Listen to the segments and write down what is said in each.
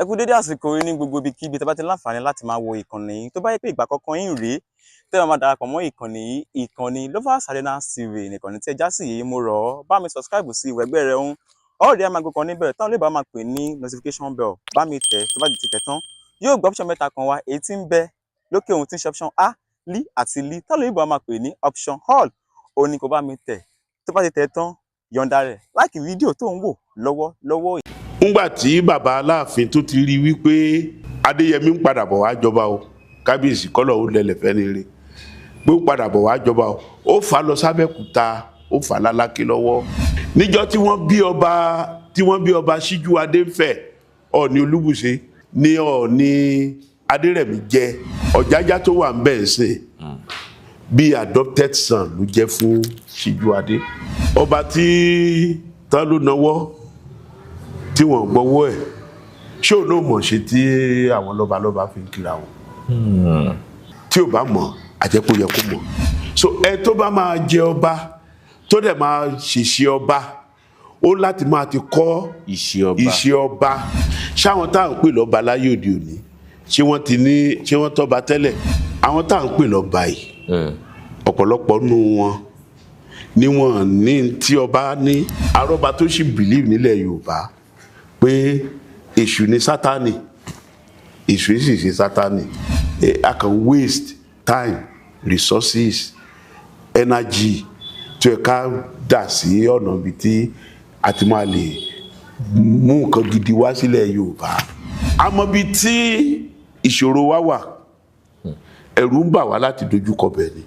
Ẹ kú dédé àsìkò yìí ní gbogbo ibikíbi tẹ́ bá ti láǹfààní láti máa wo ìkànnì yìí. Tó bá yẹ pé ìgbà àkọ́kọ́ yín rèé tẹ́ máa darapọ̀ mọ́ ìkànnì yìí, ìkànnì Lovers Arena TV nìkànnì tí ẹ já sí yìí. Mo rọ̀ ọ́ bá mi subscribe sí ìwé ẹgbẹ́ rẹ̀ ń ọ̀rẹ́ máa gbé kan níbẹ̀ táwọn olóògbé máa pè ní notification bell. Bá mi tẹ̀ tó bá ti tẹ̀ tán yóò gbọ́ option mẹ́ta kan wá, èyí tí ń bẹ lókè ohun tí ń ṣe option A, L àti L táwọn olóògbé máa pè ní option all. Ó ní kó bá mi tẹ̀ tó bá ti tẹ̀ tán yọ̀ǹda rẹ̀ láìkì fídíò tó ń wò lọ́wọ́lọ́wọ́ yìí. Ńgbà tí bàbá Aláàfin tó ti rí wípé Adéyẹmí ń padà bọ̀ wá jọba o, kábíyèsí kọ́lọ̀ ó lẹlẹ̀ fẹ́ni rí pé ó padà bọ̀ wá jọba o, ó fà á lọ sábẹ́kúta, ó fà á lálákè lọ́wọ́. Níjọ́ tí wọ́n bí ọba Síjúwadé ń fẹ̀ Ọọ̀ni Olúbùṣe ní Ọọ̀ni Adérẹ̀mí jẹ́ Ọ̀jájá tó wà ń bẹ̀ ń sìn bí adopted son ló jẹ́ fún Síjúwadé. Ọba tí tán ló náwó tí wọ́n gbọ́wọ́ ẹ̀ ṣé ò náà mọ̀ ṣe tí àwọn lọ́balọ́ba fi ń kíra wọn tí ò bá mọ̀ àjẹpọ̀ yẹ kó mọ̀. So ẹ tó bá máa jẹ ọba tó dẹ̀ máa ṣèṣe ọba ó láti máa ti kọ́ ìṣe ọba. Ṣáwọn tá à ń pè lọ́ba láyé òde òní ṣé wọ́n tọ́ba tẹ́lẹ̀? Àwọn tá à ń pè lọ́ba yìí ọ̀pọ̀lọpọ̀ nù wọn ni wọ́n ní tí ọba ní. Arọ́ba tó sì believe nílẹ̀ Yorùbá pé èṣù ni Sátánì, èṣù sì ṣe Sátánì. A kan waste time, resources, energy tí ẹ ká dà sí ọ̀nà ibi tí a ti máa lè mú nǹkan gidi wá sílẹ̀ Yorùbá. Àmọ́ bí tí ìṣòro wa wà ẹ̀rù ń bà wá láti dojúkọ bẹ̀ ni.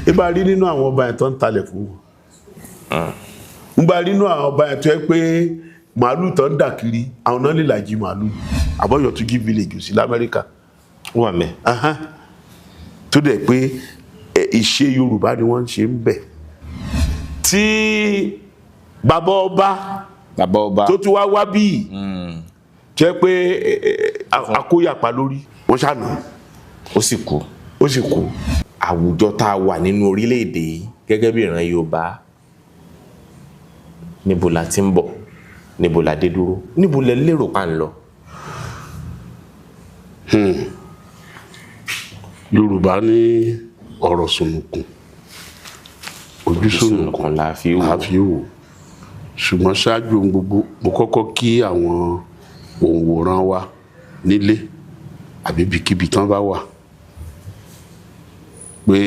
Ibà rí nínú àwọn ọba yẹn tó ń talẹ̀ fún wọn. Ibà rí nínú àwọn ọba yẹn tó yẹ pé màálù tó ń dà kiri àwọn náà lè làjì màálù. Àbọ̀yọ̀túnjí village sí l'Amẹ́ríkà wà mẹ́. Tó dẹ̀ pé ìṣe Yorùbá ni wọ́n ń ṣe ń bẹ̀. Tí bàbá ọba tó tún wá bí jẹ́ pé akóyàpá lórí wọ́n ṣàná ó sì kú. Àwùjọ tá a wà nínú orílẹ̀-èdè yìí gẹ́gẹ́ bí ìran Yorùbá, níbo la ti ń bọ̀, níbo la dé dúró, níbo lẹ lérò pa ń lọ. Yorùbá ní ọ̀rọ̀ sùnùkùn ojú sùnùkùn la fi wò. Ṣùgbọ́n ṣáájú ohun gbogbo mo kọ́kọ́ kí àwọn òǹwòran wa nílé àbí ibikíbi tán bá wà pé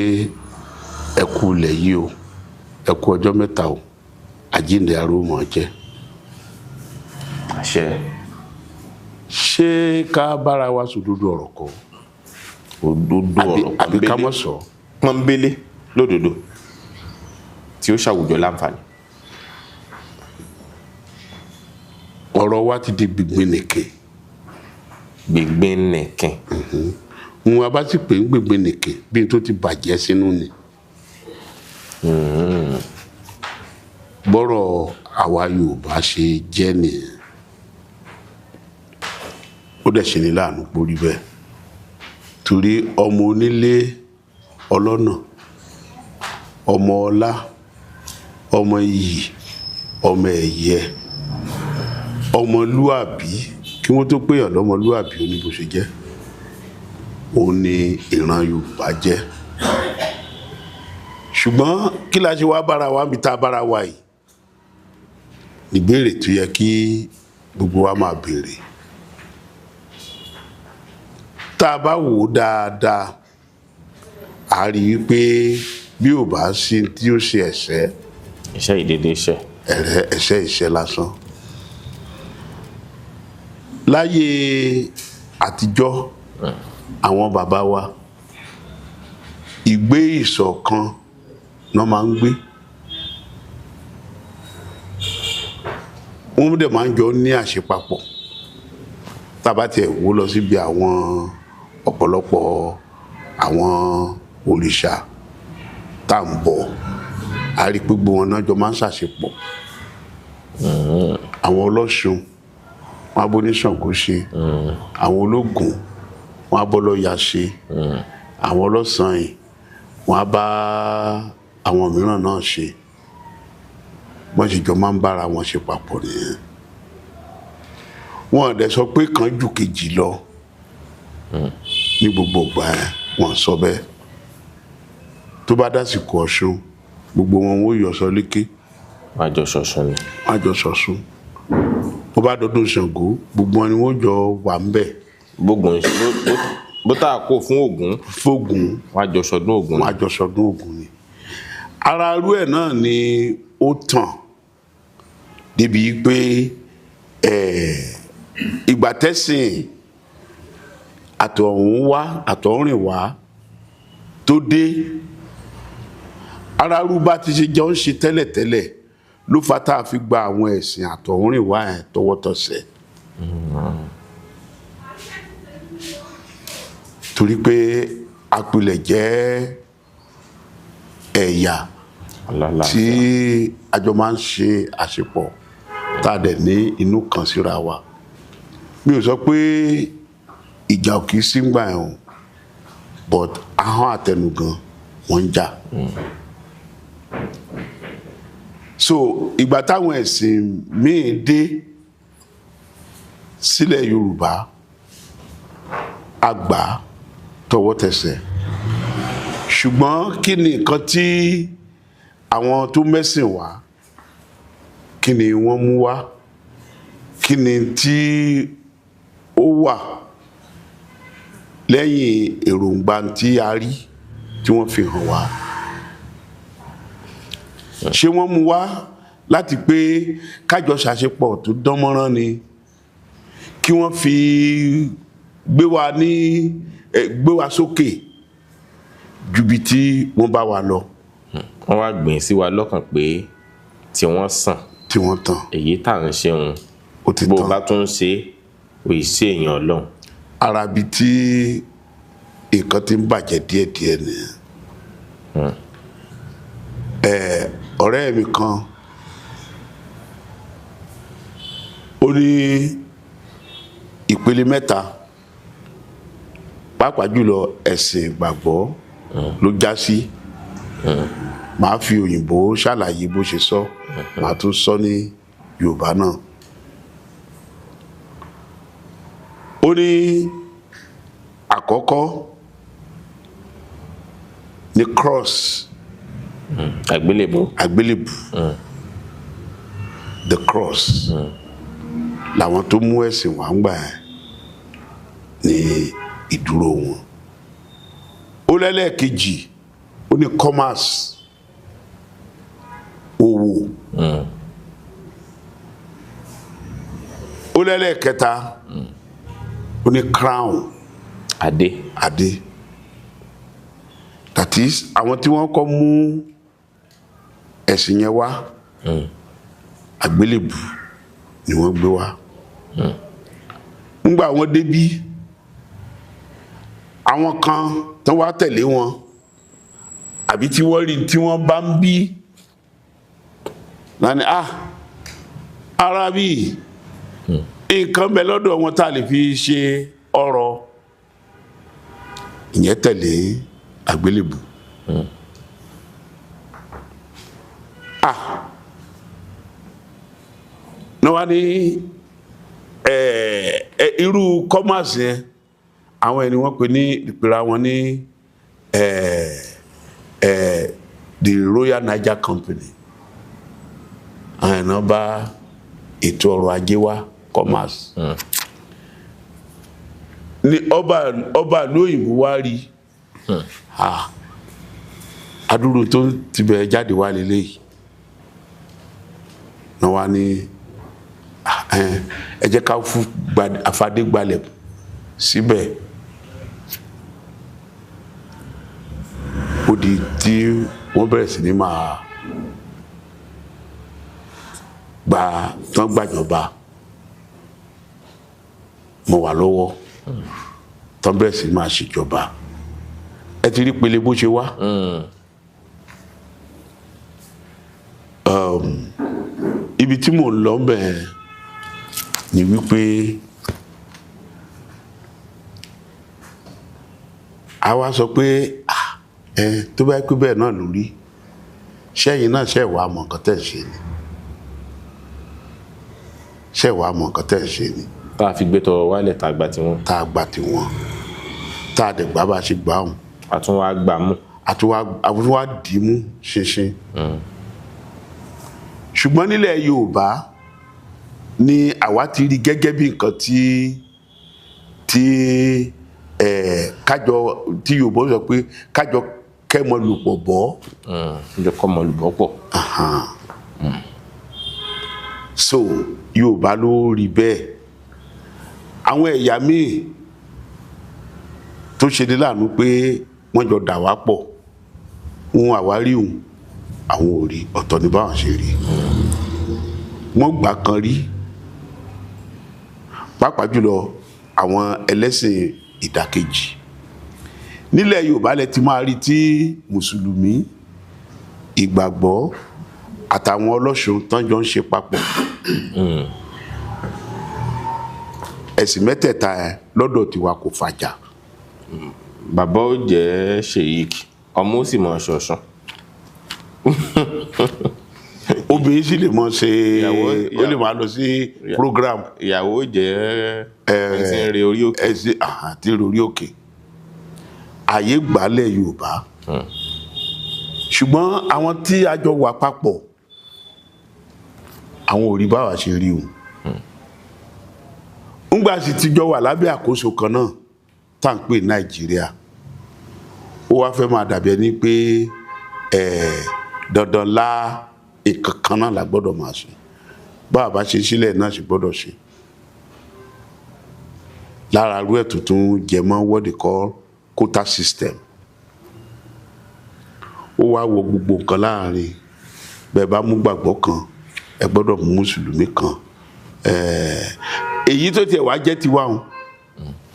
ẹ kú ilẹ̀ yìí o, ẹ kú ọjọ́ mẹ́ta o, àjíǹde aró mọ̀ jẹ́. Àṣẹ. Ṣé ká bára wa sòdodo ọ̀rọ̀ kọ́? Òdodo ọ̀rọ̀ àbí ká mọ̀ sọ pọ́nbélé lódodo tí ó ṣàwùjọ láǹfààní. Ọ̀rọ̀ wa ti di gbìngbìn nìkẹ́. Gbìngbìn nìkẹ́. Wọn bá sì pé gbìngbìn nìkẹ́ bí n tó ti bàjẹ́ sínú ni. Bọ́rọ̀ àwa Yorùbá ṣe jẹ́ nìyẹn. Ó dẹ̀ ṣe ní láàánú pórí bẹ́ẹ̀. Torí ọmọ onílé ọlọ́nà, ọmọ ọlá, ọmọ iyì, ọmọ ẹ̀yẹ, ọmọlúàbí kí wọ́n tó péyàn lọ́mọlúàbí oníbò ṣe jẹ́. Òun ni ìran Yorùbá jẹ́. Ṣùgbọ́n kí la ṣe wá bára wa níbi tá a bára wa yìí? Ìbéèrè tó yẹ kí gbogbo wa máa béèrè. Tá a bá wò ó dáadáa a rí i pé bí ò bá sí tí ó ṣe ẹ̀ṣẹ̀. Iṣẹ́ ìdédé iṣẹ́. Ẹ̀ṣẹ̀ lásán. Láyé àtijọ́ àwọn bàbá wa ìgbé ìṣọ̀kan náà máa ń gbé. Wọ́n dẹ̀ máa ń jọ ní àṣepapọ̀. Tá bá tiẹ̀ wò lọ síbi àwọn ọ̀pọ̀lọpọ̀ àwọn òrìṣà tá ń bọ̀ a rí pé gbogbo wọn náà jọ máa ń ṣàṣepọ̀. Àwọn Ọlọ́ṣun wọn á bọ́ ní Ṣàngó ṣe, àwọn Ológùn wọn á bọ́ lọ́ya ṣe, àwọn Ọlọ́sàn-ín wọn á bá àwọn mìíràn náà ṣe. Wọ́n sì jọ máa ń bára wọn ṣe papọ̀ nìyẹn. wọn dẹ̀ sọ pé kan jù kejì lọ ní gbogbo ìgbà yẹn wọn sọ bẹ́ẹ̀. Tó bá dásìkò Ọ̀ṣun gbogbo wọn ó yọ sọ lékè. wọ́n á jọ ṣọ̀ṣun ni. wọ́n á jọ ṣọ̀ṣun. bó bá dọdún Ṣàngó gbogbo wọn ni wọ́n jọ wà ń bẹ̀. gbógun bó tá a kó fún Ògún. fógun wọ́n á jọ ṣọdún Ògún ni. wọ́n á jọ ṣọdún Ògún ni. ara irú ẹ̀ náà ni ó tàn débi pé ìgbà tẹ́sìn àtọ̀húnrìn wá tó dé ara irú bá ti ṣe jọ ń ṣe tẹ́lẹ̀tẹ́lẹ̀ ló fa tá a fi gba àwọn ẹ̀sìn àtọ̀húnrìn wá ẹ̀ tọwọ́tọsẹ̀. torí pé apilẹ̀ jẹ́ ẹ̀yà tí àjọ máa ń ṣe àṣepọ̀ tá a dẹ̀ ní inú kan síra wa. mi ò sọ pé ìjà ò kì í sí ngbà ẹ̀ o but ahọ́n àtẹnugan wọ́n ń jà. so ìgbà táwọn ẹ̀sìn míì dé sílẹ̀ Yorùbá àgbà tọwọ́ tẹsẹ̀ ṣùgbọ́n kí ni nǹkan tí àwọn tó mẹ́sìn wá kí ni wọ́n mú wá kí ni tí ó wà lẹ́yìn èròǹgbà tí a rí tí wọ́n fi hàn wá. ṣé wọ́n mú wá láti pé kájọ ṣàṣepọ̀ tó dánmọ́rán ni kí wọ́n fi gbé wa sókè ju bí tí wọ́n bá wa lọ. wọ́n wá gbìn sí wa lọ́kàn pé tí wọ́n sàn tí wọ́n tàn èyí tá à ń ṣe òun ó ti bó tàn. bá tún ṣe òyì sí èèyàn Ọlọ́run. ara bí tí nǹkan ti ń bàjẹ́ díẹ̀díẹ̀ nìyẹn. ọ̀rẹ́ mi kan ó ní ìpele mẹ́ta pàápàá jùlọ ẹ̀sìn ìgbàgbọ́ ló já sí. màá fi òyìnbó ṣàlàyé bó ṣe sọ màá tún sọ ní Yorùbá náà. ó ní àkọ́kọ́ ní cross àgbélébù. the cross làwọn tó mú ẹ̀sìn wá ń gbà ní ìdúró wọn. ó lẹ́lẹ́kejì ó ní commerce owó. ó lẹ́lẹ́kẹta ó ní crown adé. that is àwọn tí wọ́n kọ́ mú ẹ̀sìn yẹn wá àgbélébù ni wọ́n gbé wá. ńgbà wọ́n débí àwọn kan tó wá tẹ̀lé wọn àbí tí wọ́n rí tí wọ́n bá ń bí lánàá ara bí nǹkan bẹ lọ́dọ̀ wọn tá a lè fi ṣe ọrọ̀ ìyẹn tẹ̀lé àgbélébù. ní wá ní irú commerce yẹn àwọn ẹni wọ́n pè ní ìpìlẹ̀ wọn ní the Royal Niger Company. àwọn ẹ̀nà bá ètò ọrọ̀ ajé wa commerce. ní ọba lóyìnbó wá rí adúrú tó ti bẹ̀rẹ̀ jáde wá lélẹ́yìí náà wá ní ẹ jẹ́ ká fún afadé gbalẹ̀ síbẹ̀. ó di tí wọ́n bẹ̀rẹ̀ sí ní máa tán gbàjọba mọ́ wà lọ́wọ́ tán bẹ̀rẹ̀ sí máa ṣèjọba. ẹ ti rí pele bó ṣe wá. ibi tí mò ń lọ bẹ́ẹ̀ ni wípé a wá sọ pé tó bá pé bẹ́ẹ̀ náà lórí ṣẹ́yìn náà ṣe wàá mọ̀ nǹkan tẹ̀ ń ṣe ni ṣe wàá mọ̀ nǹkan tẹ̀ ń ṣe ni tá a fi gbé tọrọ wálẹ̀ tá a gbà tiwọn. tá a gbà tiwọn tá a dẹ̀ gbà bá a ṣe gbà wọn. a tún wá gbà mú. a tún wá dì í mú ṣinṣin. ṣùgbọ́n nílẹ̀ Yorùbá ni àwa ti rí gẹ́gẹ́ bí nǹkan kájọ tí Yorùbá sọ pé kájọ kẹ́mọ lùpọ̀ bọ́. kájọ kọ́mọ lùpọ̀ pọ̀. So Yorùbá ló rí bẹ́ẹ̀. àwọn ẹ̀yà míì tó ṣe ní láàánú pé wọ́n jọ dà wá pọ̀ ohun àwárí òun àwọn ò rí ọ̀tọ̀ ní báwọn ṣe rí. wọ́n gbà kan rí pàápàá jùlọ àwọn ẹlẹ́sìn ìdàkejì. nílẹ̀ Yorùbá lẹ ti máa rí tí mùsùlùmí ìgbàgbọ́ àtàwọn ọlọ́ṣun tán jọ ń ṣe papọ̀. ẹ̀sìn mẹ́tẹ̀ẹ̀ta lọ́dọ̀ tiwa kò fàjà. bàbá ó jẹ́ sheik ọmọ ó sì mọ ṣọ̀ṣun. obìnrin sì lè mọ ṣe ó lè máa lọ sí program. ìyàwó jẹ́ ẹ̀sìn rè orí òkè. ẹ̀sìn àti orí òkè. àyè gbálẹ̀ Yorùbá. ṣùgbọ́n àwọn tí a jọ wà papọ̀ àwọn ò rí báwa ṣe rí o. ńgbà sì ti jọ wà lábẹ́ àkóso kan náà tá à ń pè Nàìjíríà ó wá fẹ́ máa dàbí ẹni pé dandan lá nǹkan kan náà la gbọ́dọ̀ máa ṣe báwa bá ṣe sílẹ̀ náà ṣe gbọ́dọ̀ ṣe. lára irú ẹ̀ tuntun jẹ mọ́ what they call quota system. ó wá wo gbogbo nǹkan láàrin bẹ́ẹ̀ bá mú gbàgbọ́ kan ẹ gbọ́dọ̀ mú mùsùlùmí kan. èyí tó tiẹ̀ wá jẹ́ tiwa o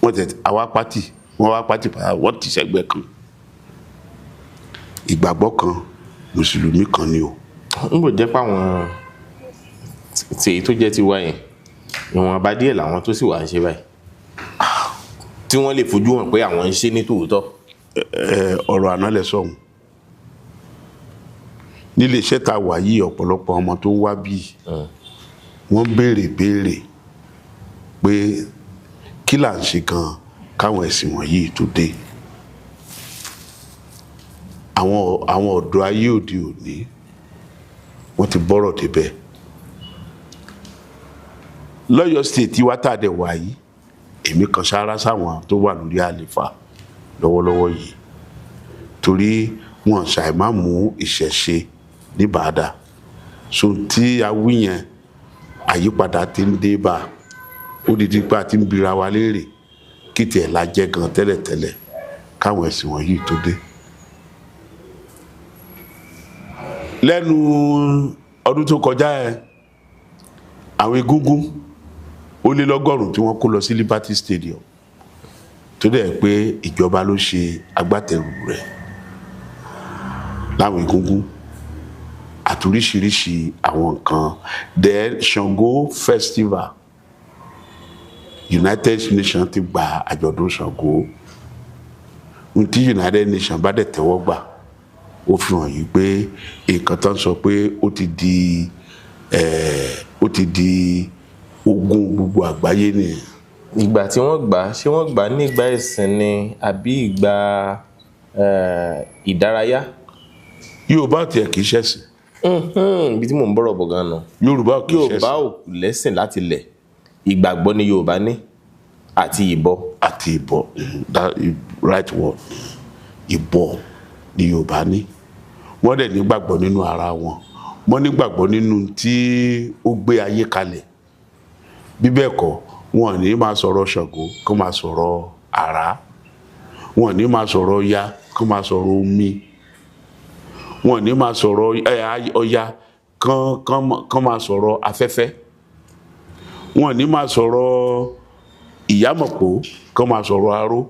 wọ́n tẹ̀ àwa pátì wọ́n wá pátì wọ́n ti sẹ́gbẹ́ kan. ìgbàgbọ́ kan mùsùlùmí kan ni o. n kò jẹ́ páwọn tí èyí tó jẹ́ tiwa yẹn ìwọ̀n bá díẹ̀ làwọn tó sì wà ń ṣe báyìí tí wọ́n lè fojú hàn pé àwọn ń ṣe ní tòótọ́. ọ̀rọ̀ àná lẹ sọ̀hún nílé iṣẹ́ tá a wà yìí ọ̀pọ̀lọpọ̀ ọmọ tó ń wá bíi wọ́n béèrè pé kí là ń ṣe gan káwọn ẹ̀sìn wọ̀nyí tó dé. àwọn ọ̀dọ́ ayé òde òní wọ́n ti bọ́rọ̀ débẹ̀. lọ́yọ̀ state wa tá a dẹ̀ wà yìí èmi kan sára sáwọn tó wà lórí àlefa lọ́wọ́lọ́wọ́ yìí torí wọn ṣàì má mú ìṣẹ̀ṣe ní bàdà so tí a wí yẹn àyípadà ti ń dé bá ó di dípà tí ń bira wa léèrè kí tiẹ̀ la jẹ́ gan tẹ́lẹ̀tẹ́lẹ̀ káwọn ẹ̀sìn wọ̀nyí tó dé. lẹ́nu ọdún tó kọjá àwọn egúngún ó lé lọ́gọ́rùn-ún tí wọ́n kó lọ sí Liberty Stadium tó dẹ̀ pé ìjọba ló ṣe agbátẹrù rẹ̀ láwọn egúngún àtúríṣiríṣi àwọn nǹkan then Ṣàngó festival United Nations ti gba àjọ̀dún Ṣàngó n tí United Nations bá dẹ̀ tẹ́wọ́ gbà ó fi hàn yí pé nǹkan tó ń sọ pé ó ti di ogun gbogbo àgbáyé nìyẹn. ìgbà tí wọ́n gbà ṣé wọ́n gbà nígbà ẹ̀sìn ni àbí ìgbà ìdárayá. Yorùbá ò tiẹ̀ kì í ṣẹ̀sìn. ibi tí mò ń bọ̀rọ̀ bọ̀ gan-an. Yorùbá ò kì í ṣẹ̀sìn. Yorùbá ò lẹ́sìn láti lẹ̀ ìgbàgbọ́ ni Yorùbá ní àti ìbọ. àti ìbọ that right word ìbọ ni Yorùbá ní wọ́n dẹ̀ nígbàgbọ́ nínú ara wọn wọ́n nígbàgbọ́ nínú tí ó gbé ayé kalẹ̀ bí bẹ́ẹ̀ kọ́ wọn ò ní máa sọ̀rọ̀ Ṣàngó kó máa sọ̀rọ̀ àrá wọn ò ní máa sọ̀rọ̀ Ọya kó máa sọ̀rọ̀ omi wọn ò ní máa sọ̀rọ̀ Ọya kán máa sọ̀rọ̀ afẹ́fẹ́ wọn ò ní máa sọ̀rọ̀ Ìyámọ̀pó kán máa sọ̀rọ̀ aró.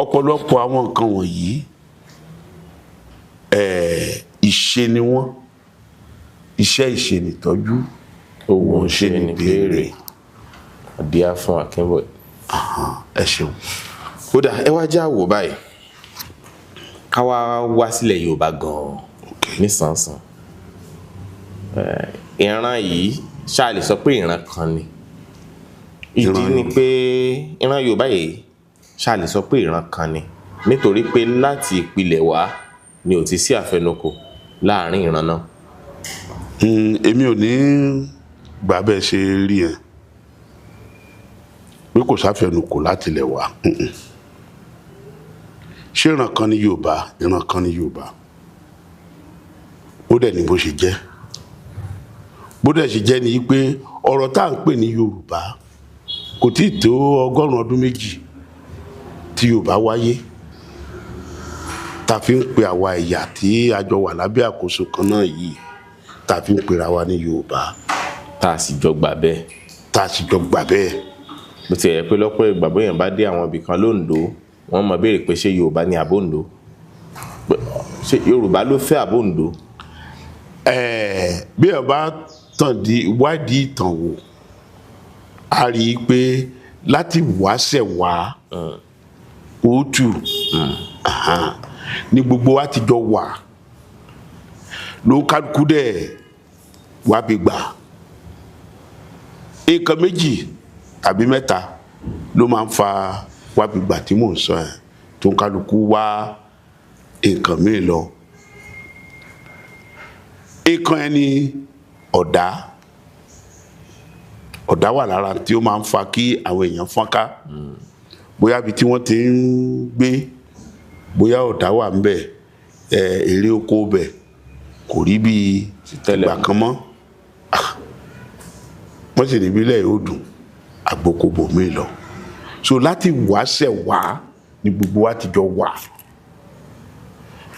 ọ̀pọ̀lọpọ̀ àwọn nǹkan wọ̀nyí ìṣe ni wọ́n iṣẹ́ ìṣe nìtọ́jú òun ṣe ní béèrè àdíá fún Akínbọ̀dé. ẹ ṣeun. kódà ẹ wá já wò báyìí ká wá sílẹ̀ Yorùbá gan-an nísànsàn ìran yìí ṣá lè sọ pé ìran kan ni ìdí ni pé ìran Yorùbá yìí ṣá lè sọ pé ìran kan ni nítorí pé láti ìpìlẹ̀ wá ni ò ti sí àfẹnukò láàrin ìran náà. Èmi ò ní gbà bẹ́ẹ̀ ṣe rí ẹ pé kò sáfẹnukò láti ilẹ̀ wá. Ṣé ìran kan ní Yorùbá? Ìran kan ní Yorùbá, ó dẹ̀ ní bó ṣe jẹ́. Bó dẹ̀ ṣe jẹ́ ni pé ọ̀rọ̀ tá à ń pè ní Yorùbá kò tí ì tó 100 ọdún méjì tí Yorùbá wáyé, ta fi ń pe àwa ẹ̀yà tí a jọ wà lábẹ́ àkóso kan náà yìí, ta fi ń pera wa ní Yorùbá. Tá a sì jọ gbà bẹ́ẹ̀. Tá a sì jọ gbà bẹ́ẹ̀. Bó ti yẹ pé lọ́pọ̀ ìgbà bóyá bá dé àwọn ibì kan l'Oǹdó, wọ́n mọ̀ béèrè pé ṣé Yorùbá ni àbóǹdó? Ṣé Yorùbá ló fẹ́ àbóǹdó? Bí ẹ bá wádìí ìtàn wò, a rí i pé láti wáṣẹ̀ wá òtù ní gbogbo wa ti jọ wà ló kálukú dẹ̀ wá bí gbà. Nǹkan méjì tàbí mẹ́ta ló máa ń fa wá bí gbà tí mò ń sọ ẹ̀, tó ń kálukú wá nǹkan míì lọ. Nǹkan ẹni ọ̀dá wà lára tí ó máa ń fa kí àwọn èèyàn fọ́nká. Bóyá bí tí wọ́n ti ń gbé, bóyá ọ̀dá wà ń bẹ̀, èrè oko bẹ̀ kò rí bí ìgbà kan mọ́. Wọ́n sì níbi ilẹ̀ yóò dùn àgbòkòbò mi lọ. So láti wáṣẹ̀ wá ni gbogbo wa ti jọ wà,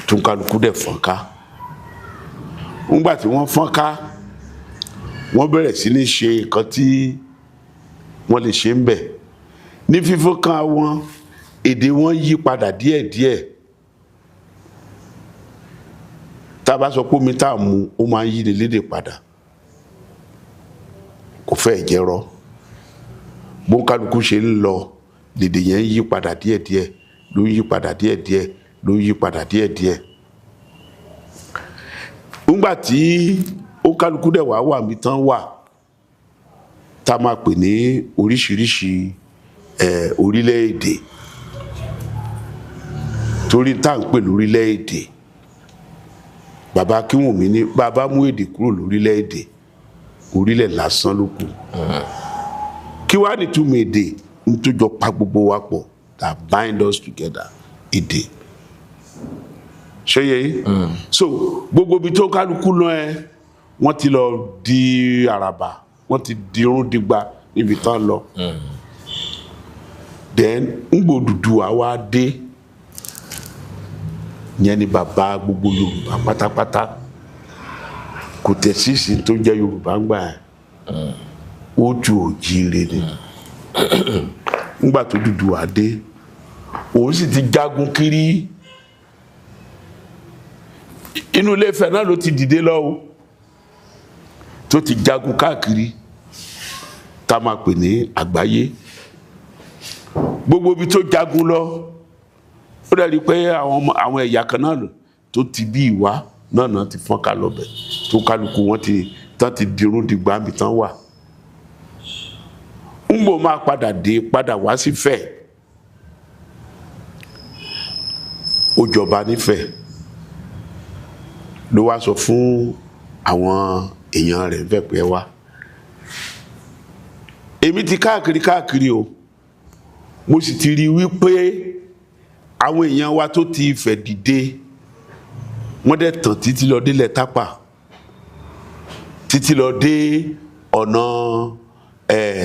tó ń kálukú dẹ̀ fọ́nká. Nígbà tí wọ́n fọ́nká, wọ́n bẹ̀rẹ̀ sí ní ṣe nǹkan tí wọ́n lè ṣe ń bẹ̀. Ní fífọ́nká wọn, èdè wọn yí padà díẹ̀díẹ̀. Tá a bá sọ pé omi tá a mu ó máa ń yí lédè padà, kò fẹ́ jẹ́rọ. Bó kálukú ṣe ń lọ, lèdè yẹn ń yí padà díẹ̀díẹ̀, ló ń yí padà díẹ̀díẹ̀, ló ń yí padà díẹ̀díẹ̀. Nígbà tí ó kálukú dẹ̀ wà mí tán wà, tá a máa pè ní oríṣiríṣi orílẹ̀-èdè, torí tá à ń pè lórílẹ̀-èdè, bàbá Akínwùmí ní bàbá mú èdè kúrò lórílẹ̀-èdè, orílẹ̀ lásán ló kù. Kí wá ní túmọ̀ èdè? Ń tó jọ pa gbogbo wa pọ̀, that bind us together, èdè. Ṣé yẹ yìí? So gbogbo ibi tó kálukú lọ wọ́n ti lọ di àràbà, wọ́n ti di irun dìgbà níbi tán lọ. Then ngbò Odùduwà wá dé, yẹn ni bàbá gbogbo Yorùbá pátápátá. Kò tẹ̀síìsì tó jẹ́ Yorùbá ń gbà ẹ̀, ó ju òjìire ni. Ngbà tó Odùduwà dé, òun sì ti jagun kiri. Inú Ilé Ifẹ̀ náà ló ti dìde lọ o, tó ti jagun káàkiri, tá a máa pè ní àgbáyé. Gbogbo ibi tó jagun lọ, ó dẹ̀ rí pé àwọn ẹ̀yà kan náà tó ti bí ìwá náà ti fọ́nká lọ́bẹ̀, tó kálukú wọn tán ti dirun dìgbà mi tán wà. Ngbò máa padà wá sí Ifẹ̀, ó jọba nífẹ̀, ló wá sọ fún àwọn èèyàn rẹ̀ fẹ́ pé wá. Èmi ti káàkiri o, mo sì ti rí wípé àwọn èèyàn wa tó ti Ifẹ̀ dìde, wọ́n dẹ̀ tàn títí lọ délẹ̀ Tápà, títí lọ dé ọ̀nà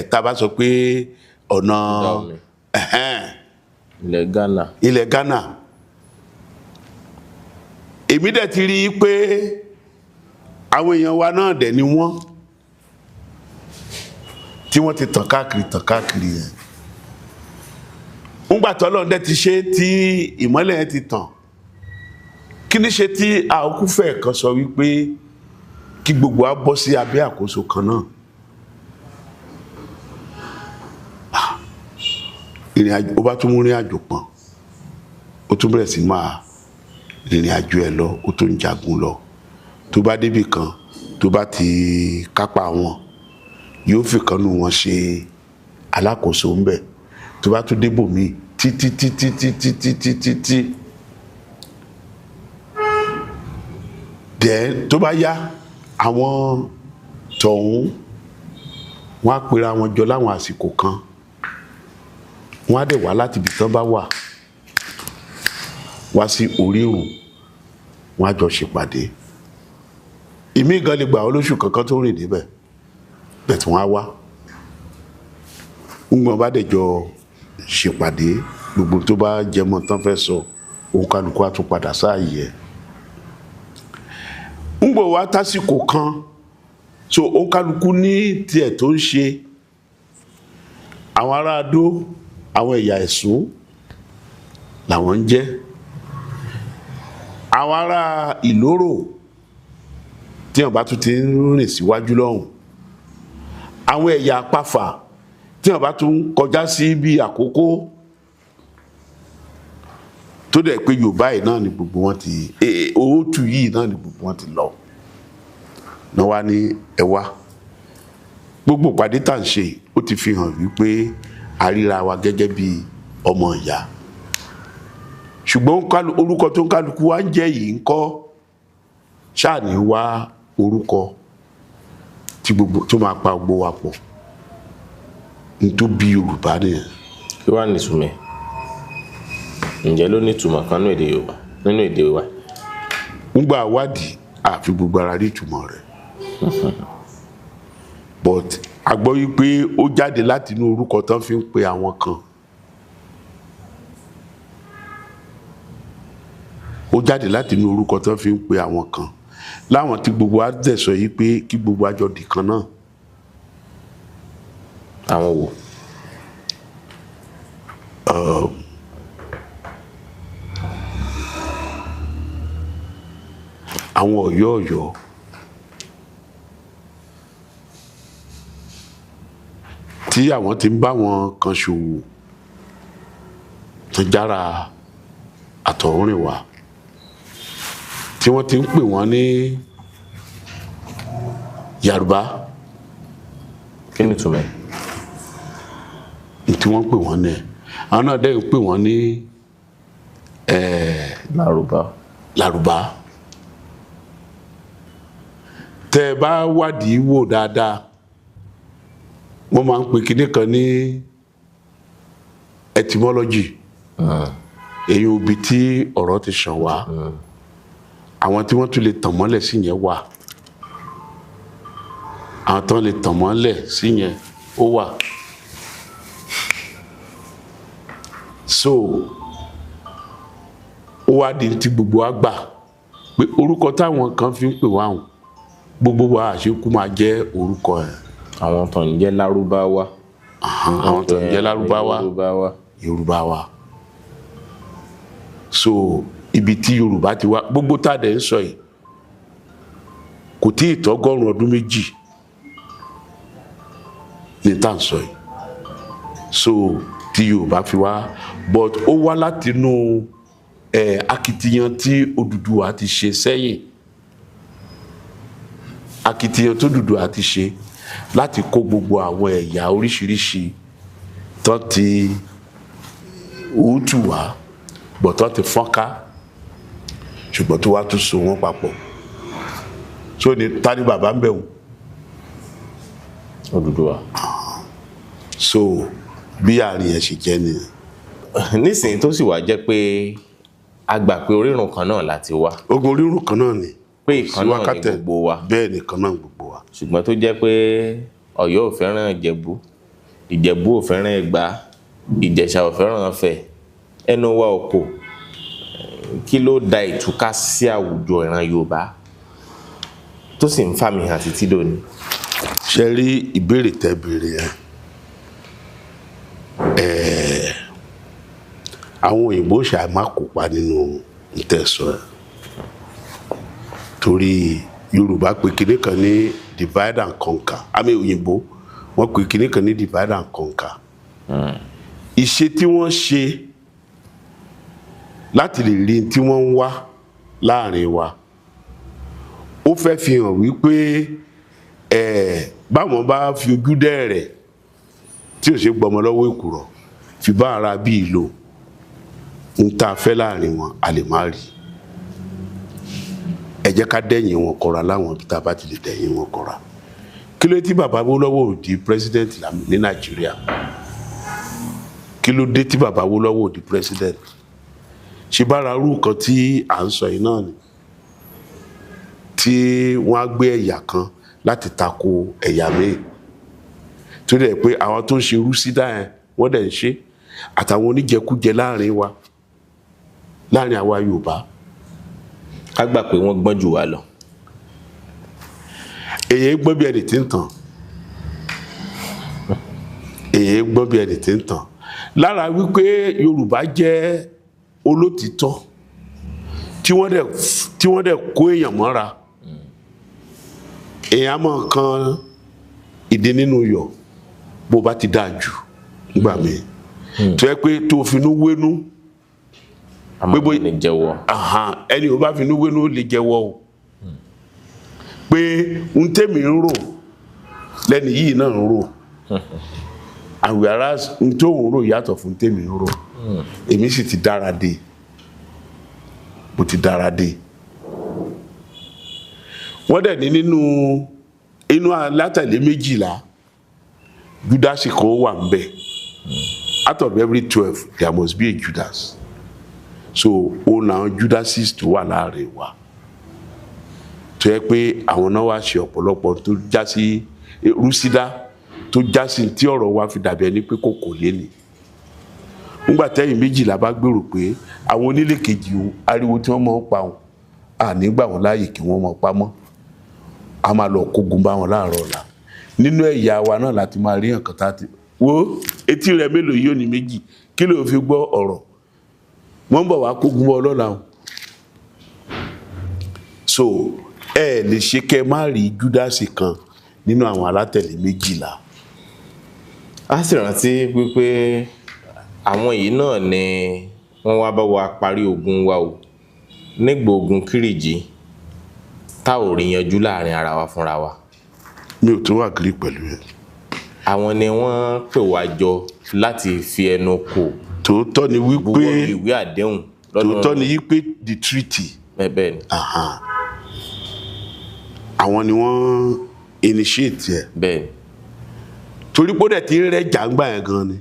tá a bá sọ pé ọ̀nà ilẹ̀ Ghana. Èmi dẹ̀ ti rí i pé àwọn èèyàn wa náà dẹ̀ ni wọ́n, tí wọ́n ti tàn káàkiri yẹn. Ńgbà tí Ọlọ́run dẹ̀ ti ṣe tí ìmọ́lẹ̀ yẹn ti tàn, kí ní ṣe tí àókúfẹ̀ kan sọ wípé kí gbogbo wa bọ́ sí abẹ́ àkóso kan náà? Ìrìn àjò, ó bá tún mú ìrìn àjò pọ̀n, ó tún bẹ̀rẹ̀ sí máa ìrìn àjò ẹ̀ lọ, ó tó ń jagun lọ. Tó bá débì kan, tó bá ti kápá wọn, yóò fi kanú wọn ṣe alákòóso ńbẹ tó bá tún débò míì títí dẹ̀ tó bá yá àwọn tọ̀hún wọ́n á pera wọn jọ láwọn àsìkò kan wọ́n á dẹ̀ wá láti ibi tán bá wá sí orírun wọ́n á jọ ṣèpàdé ìmí gan lè gbà olóṣù kankan tó rìn níbẹ̀ bẹ̀ tí wọ́n á wá ńgbọ́n bá dẹ̀ jọ ṣèpàdé gbogbo tó bá jẹmọ́ tán fẹ́ sọ òun kálukú á tún padà sáàyè ẹ̀ ńgbọ́n wá tásìkò kan so òun kálukú ní tiẹ̀ tó ń ṣe àwọn ará Adó àwọn ẹ̀yà Ẹ̀sùn làwọn ń jẹ́ àwọn ará Ìlóró tí wọ́n bá tún ti ń rìn síwájú lọ́hùn àwọn ẹ̀yà Apáfà tí wọ́n bá tún kọjá sí bí Àkókó tó dẹ̀ pé Yorùbá yìí náà ni gbogbo wọn ti Òótù yìí náà ni gbogbo wọn ti lọ náà wá ní ẹwà gbogbo ìpàdé tá à ń ṣe ó ti fi hàn wípé àríra wa gẹ́gẹ́ bí ọmọ ìyá ṣùgbọ́n orúkọ tó ń kálukú wá ń jẹ́ yìí ń kọ́ ṣáà ní wá orúkọ tí gbogbo tó máa pa gbogbo wa pọ̀ ní tó bí Yorùbá nìyẹn. kí wàá nìtumọ̀ ǹjẹ́ ló nítumọ̀ kan nínú èdè Yorùbá nínú èdè wa. ńgbà wádìí àfi gbogbo ara rí ìtumọ̀ rẹ̀ but a gbọ́ wípé ó jáde láti inú orúkọ tán fi ń pe àwọn kan ó jáde láti inú orúkọ tán fi ń pe àwọn kan láwọn tí gbogbo á dẹ̀ sọ yìí pé kí gbogbo àjọ dì kan náà. àwọn wo. àwọn Ọ̀yọ́ tí àwọn ti ń bá wọn kan ṣòwò tó jára àtọ̀húnrìnwá tí wọ́n ti ń pè wọ́n ní Yorùbá. kí ni túmọ̀ tí wọ́n pè wọ́n ní àwọn náà dẹ́ ń pè wọ́n ní Lárúbá. tẹ́ ẹ bá wádìí wò dáadáa wọ́n máa ń pè kíní kan ní etymology èyí òbí tí ọ̀rọ̀ ti ṣàn wá àwọn tí wọ́n tún lè tàn mọ́lẹ̀ sí yẹn wà àwọn tán lè tàn mọ́lẹ̀ sí yẹn ó wà so ó wá di tí gbogbo wa gbà pé orúkọ táwọn kan fi ń pè wá hùn gbogbo wa àṣekú máa jẹ́ orúkọ ẹ̀. àwọn tó ń jẹ́ Lárúbáwá. àwọn tó ń jẹ́ Lárúbáwá Yorùbá so ibi tí Yorùbá ti wá gbogbo tá a dẹ̀ ń sọ yìí kò tí ì tọ́gọ́rùn ọdún méjì ní tá à ń sọ yìí so tí Yorùbá fi wá but ó wá látinú akitiyan tí Odùduwà ti ṣe sẹ́yìn akitiyan tó Odùduwà ti ṣe láti kó gbogbo àwọn ẹ̀yà oríṣiríṣi tó ti Òótù wá bọ̀ tó ti fọ́nká ṣùgbọ́n tó wá tún so wọ́n papọ̀ so ni ta ni bàbá ń bẹ̀ wọ́n. Odùduwà. so bí àárín ẹ̀ ṣe jẹ́ nìyẹn. nísìnyí tó sì wá jẹ́ pé a gbà pé orírun kan náà láti wá. ogun orírun kan náà ni. pé ìkan náà ni gbogbo wa. bẹ́ẹ̀ ni kan náà gbogbo wa. ṣùgbọ́n tó jẹ́ pé Ọ̀yọ́ ò fẹ́ràn Ìjẹ̀bú Ìjẹ̀bú ò fẹ́ràn Ẹ̀gbá Ìjẹ̀ṣà ò fẹ́ràn Ifẹ̀ ẹnu wa ò kò kí ló da ìtúká sí àwùjọ ìran Yorùbá tó sì ń fàmì hàn títí dòní. ṣe rí ìbéèrè tẹ́ béèrè àwọn òyìnbó ṣàmà kópa nínú ìtẹ̀sọ̀ ẹ̀ torí Yorùbá pè kinní kan ní divide and conquer àmì òyìnbó wọ́n pè kinní kan ní divide and conquer ìṣe tí wọ́n ṣe láti lè rí tí wọ́n ń wá láàrin wa ó fẹ́ fi hàn wípé báwọn bá fi ojú dẹ́rẹ̀ tí ò ṣe gbọmọ lọ́wọ́ èkùrọ́ fi bá ara bí ìlò ń tá a fẹ́ láàrin wọn a lè má rí. Ẹ jẹ́ ká dẹ́yìn wọn kọra láwọn ibi tá a bá ti lè dẹ́yìn wọn kọra. Kí ló tí bàbá Awólọ́wọ̀ ò di president ní Nàìjíríà? Kí ló dé tí bàbá Awólọ́wọ̀ ò di president? Ṣé bára rú nǹkan tí à ń sọ yìí náà ni, tí wọ́n á gbé ẹ̀yà kan láti tako ẹ̀yà míì tó dẹ̀ pé àwọn tó ń ṣe rúsídà yẹn wọ́n dẹ̀ ń ṣe, àtàwọn oníjẹkújẹ láàrin wa, láàrin àwa Yorùbá. ká gbà pé wọ́n gbọ́n jù wá lọ. Èyí gbọ́n bí ẹni tí ń tàn, èyí gbọ́n bí ẹni tí ń tàn. Lára wípé Yorùbá jẹ́ olótìtọ́ tí wọ́n dẹ̀ kó èèyàn mọ́ra, èèyàn mọ̀ kan ìdí nínú yọ̀ bó bá ti dáa jù nígbà míì tó yẹ pé tó finú wénú àmọ́ ní jẹ́wọ́. ẹni ò bá finú wénú lè jẹ́wọ́ o pé ń tèmi ń rò lẹ́ni yìí náà ń rò àwìrá ń tó ń rò yàtọ̀ fún tèmi ń rò, èmi sì ti dára dé, mo ti dára dé. Wọ́n dẹ̀ ní inú alátẹ̀lé 12 Judas kan wà ń bẹ̀. Out of every 12 there must be a Judas. So ó làwọn Judases tó wà láàrin wa tó yẹ pé àwọn náà wá ṣe ọ̀pọ̀lọpọ̀ tó já sí rúsídà, tó já sí tí ọ̀rọ̀ wa fi dàbí ẹni pé kò lé ní. Nígbà tẹ́yìn 12 bá gbèrò pé àwọn onílé kejì ariwo tí wọ́n mọ̀ ń pa wọn ànígbà wọn láàyè kí wọ́n mọ̀ pa mọ́, a máa lọ kógun bá wọn láàárọ̀ ọ̀la. Nínú ẹ̀yà wa náà láti máa rí nǹkan tá a ti wo etí rẹ̀ mélòó yóò ní méjì, kí ló fi gbọ́ ọ̀rọ̀, wọ́n bọ̀ wá kógun bọ́ ọlọ́la o. So ẹ lè ṣe kẹ́ má rí Júdásì kan nínú àwọn alátẹ̀lé 12. A sì rántí wípé àwọn yìí náà ni wọ́n wá bá wa parí ogun wa o nígbà ogun Kírìjí tá ò rí yanjú láàrin ara wa fúnra wa. Mi ò tún wà gírí pẹ̀lú ẹ̀. Àwọn ni wọ́n pè wá jọ láti fi ẹnu kò tòótọ́ ni wípé buwọ́ ìwé àdéhùn lọ́dún. Tòótọ́ ni wípé the treaty. Bẹ́ẹ̀ ni. Àwọn ni wọ́n initiate ẹ̀. Bẹ́ẹ̀ ni. Torí pé ó dẹ̀ ti rẹ̀ jà ń gbà yẹn gan ni.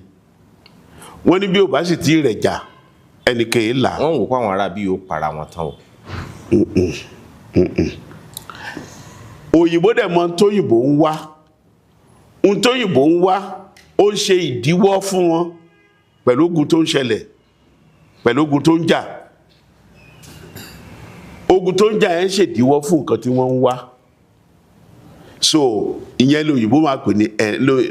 Wọ́n ní bí ó bá sì ti rẹ̀ jà ẹnìkan yìí là. Wọ́n wò pé àwọn ará bí yóò para wọn tán o. Òyìnbó dẹ̀ mọ̀ tóyìnbó ń wá. Tóyìnbó ń wá ó ń ṣe ìdíwọ́ fún wọn pẹ̀lú ogun tó ń ṣẹlẹ̀, pẹ̀lú ogun tó ń jà. Ogun tó ń jà yẹn ń ṣèdíwọ́ fún nǹkan tí wọ́n ń wá. So ìyẹn lóyìnbó máa pè ní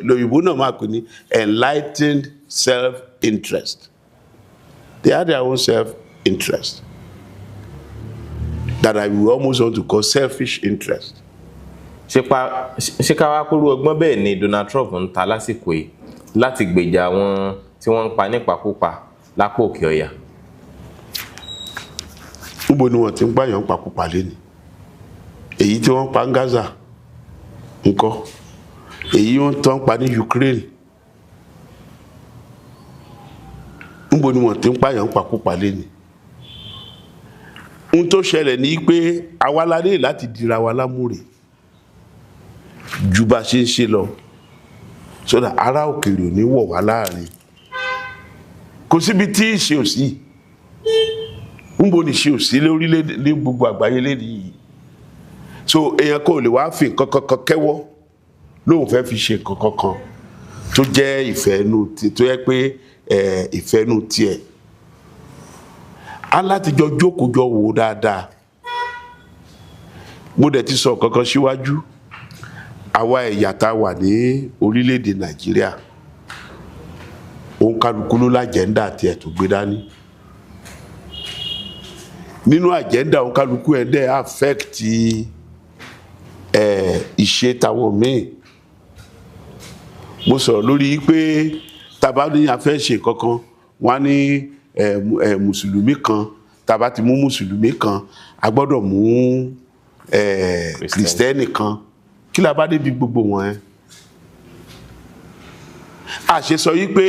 lóyìnbó náà máa pè ní enlightened self-interest. They have their own self-interest that I will almost want to call selfish interest. Ṣé ká wá kúrú ọgbọ́n bẹ́ẹ̀ ni Donald Trump ń ta lásìkò yìí láti gbèjà wọn tí wọ́n ń pa nípakúpa lápò òkè ọ̀yà? Níbo ni wọ́n ti ń pààyàn pakúpa léni? Èyí tí wọ́n pa ń Gaza ńkọ́? Èyí wọ́n tán pa ní Ukraine? Níbo ni wọ́n ti ń pààyàn pakúpa léni? Ohun tó ṣẹlẹ̀ ní pé àwa la ní láti dira wa lámúre ju bá ṣe ń ṣe lọ, so that ará òkèèrè ò ní wọ̀ wá láàrin. Kò síbi tí ìṣe ò sí. Níbo ni ìṣe ò sí lórílẹ̀ ní gbogbo àgbáyé lédi yìí. So èèyàn kò lè wá fi nǹkan kankan kẹ́wọ́ lóun fẹ́ fi ṣe nǹkan kankan tó jẹ́ ìfẹ́ inú tó yẹ pé ìfẹ́ inú tiẹ̀. Alátijọ́ jókòó jọ wò dáadáa. Mo dẹ̀ ti sọ kankan síwájú. Àwa ẹ̀yà tá wà ní orílẹ̀-èdè Nàìjíríà, òun kálukú ló lájẹ́ndà àti ẹ̀tù gbé dání. Nínú àjẹ́ndà òun kálukú ẹ̀ dẹ̀ affect ìṣe táwọn míì. Mo sọ̀rọ̀ lórí pé tàbá ní a fẹ́ ṣe kankan, wọ́n ní mùsùlùmí kan, tàbá ti mú mùsùlùmí kan, a gbọ́dọ̀ mú kìrìsìtẹ́nì kan. Kí la bá débi gbogbo wọn ẹ́? àṣẹ sọ yí pé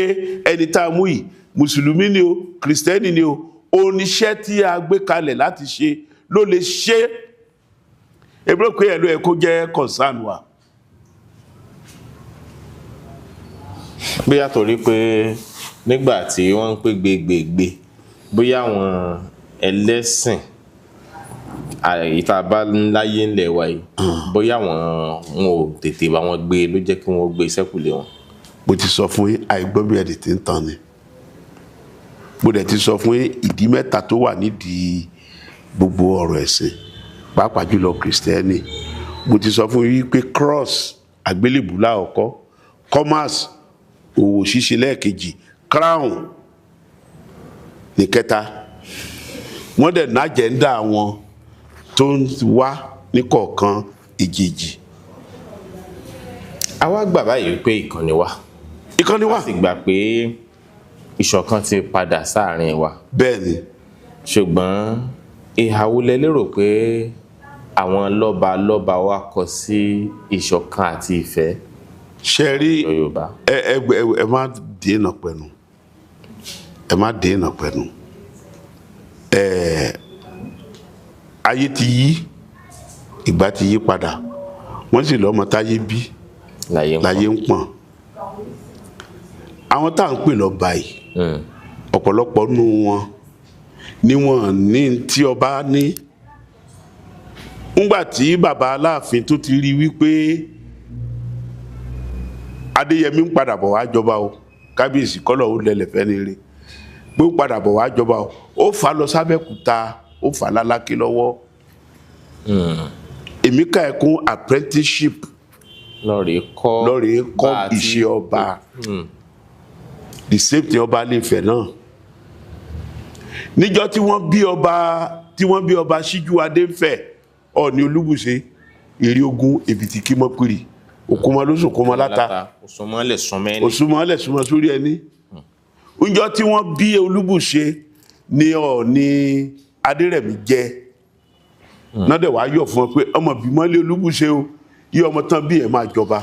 ẹni tá a mú yìí mùsùlùmí ni o kìrìsìtẹ́nì ni o oníṣẹ́ tí a gbé kalẹ̀ láti ṣe ló lè ṣe èmi rò pé ẹ̀ ló yẹ kó jẹ́ concern wa. bóyá torí pé nígbà tí wọ́n ń pè gbégbègbè bóyá àwọn ẹlẹ́sìn ìta bá láyé ńlẹ̀ wa yìí bóyá wọn ò tètè bá wọn gbé ló jẹ́ kí wọ́n gbé sẹ́kùlé wọn. mo ti sọ fún yín àìgbọ́n bí ẹni tí ń tàn ni mo dẹ̀ ti sọ fún yín ìdí mẹ́ta tó wà nídìí gbogbo ọ̀rọ̀ ẹ̀sìn pàápàá jùlọ kìrìsìtẹ́nì. mo ti sọ fún yín pé cross àgbélébùú lákọ̀ọ́kọ́, commerce òwò ṣíṣe lẹ́ẹ̀kejì, crown ní kẹta. wọ́n dẹ̀ ní àjẹ́ńdà wọn tó ń wá ní kọ̀ọ̀kan ìjèjì. a wá gbà báyìí pé ìkànnì wa a sì gbà pé ìṣọ̀kan ti padà sáàrin wa. bẹ́ẹ̀ ni. ṣùgbọ́n ìhà wo lẹ lérò pé àwọn lọ́balọ́ba wa kọ sí ìṣọ̀kan àti ìfẹ́ Yorùbá? ẹ má dènà pẹ̀lú ayé ti yí ìgbà ti yí padà wọ́n sì lọ́mọ táyé bí láyé ń pọ̀n. àwọn tá à ń pè lọ́ba yìí ọ̀pọ̀lọpọ̀ nù wọn ni wọ́n ní tí ọba ní. ńgbà tí bàbá Aláàfin tó ti rí wípé Adéyẹmí ń padà bọ̀ wá jọba o kábíyèsí kọ́lọ̀ ó lẹlẹ̀ fẹ́ ni rí pé ó padà bọ̀ wá jọba o ó fà lọ sábẹ́kúta ó fà lálákè lọ́wọ́. èmi ká ẹ kún apprenticeship lọ́ọ̀rẹ́ kọ́ ìṣe ọba the same thing ọba Ilé-Ifẹ̀ náà. níjọ́ tí wọ́n bí ọba Síjú-Adé ń Fẹ̀ Ọọ̀ni Olúbùṣe èrè ogun èbìtì kí mọ́ péré òkúmọ lóṣù kúmọ láta òṣùmọ́lẹ̀ súnmọ́ sórí ẹni. níjọ́ tí wọ́n bí Olúbùṣe ní Ọọ̀ni Adérẹ̀mí jẹ́ náà dẹ̀ wá yọ̀ fún ọ pé ọmọ bímọ lé Olúbùṣe o yí ọmọ tán bí ẹ̀ máa jọba.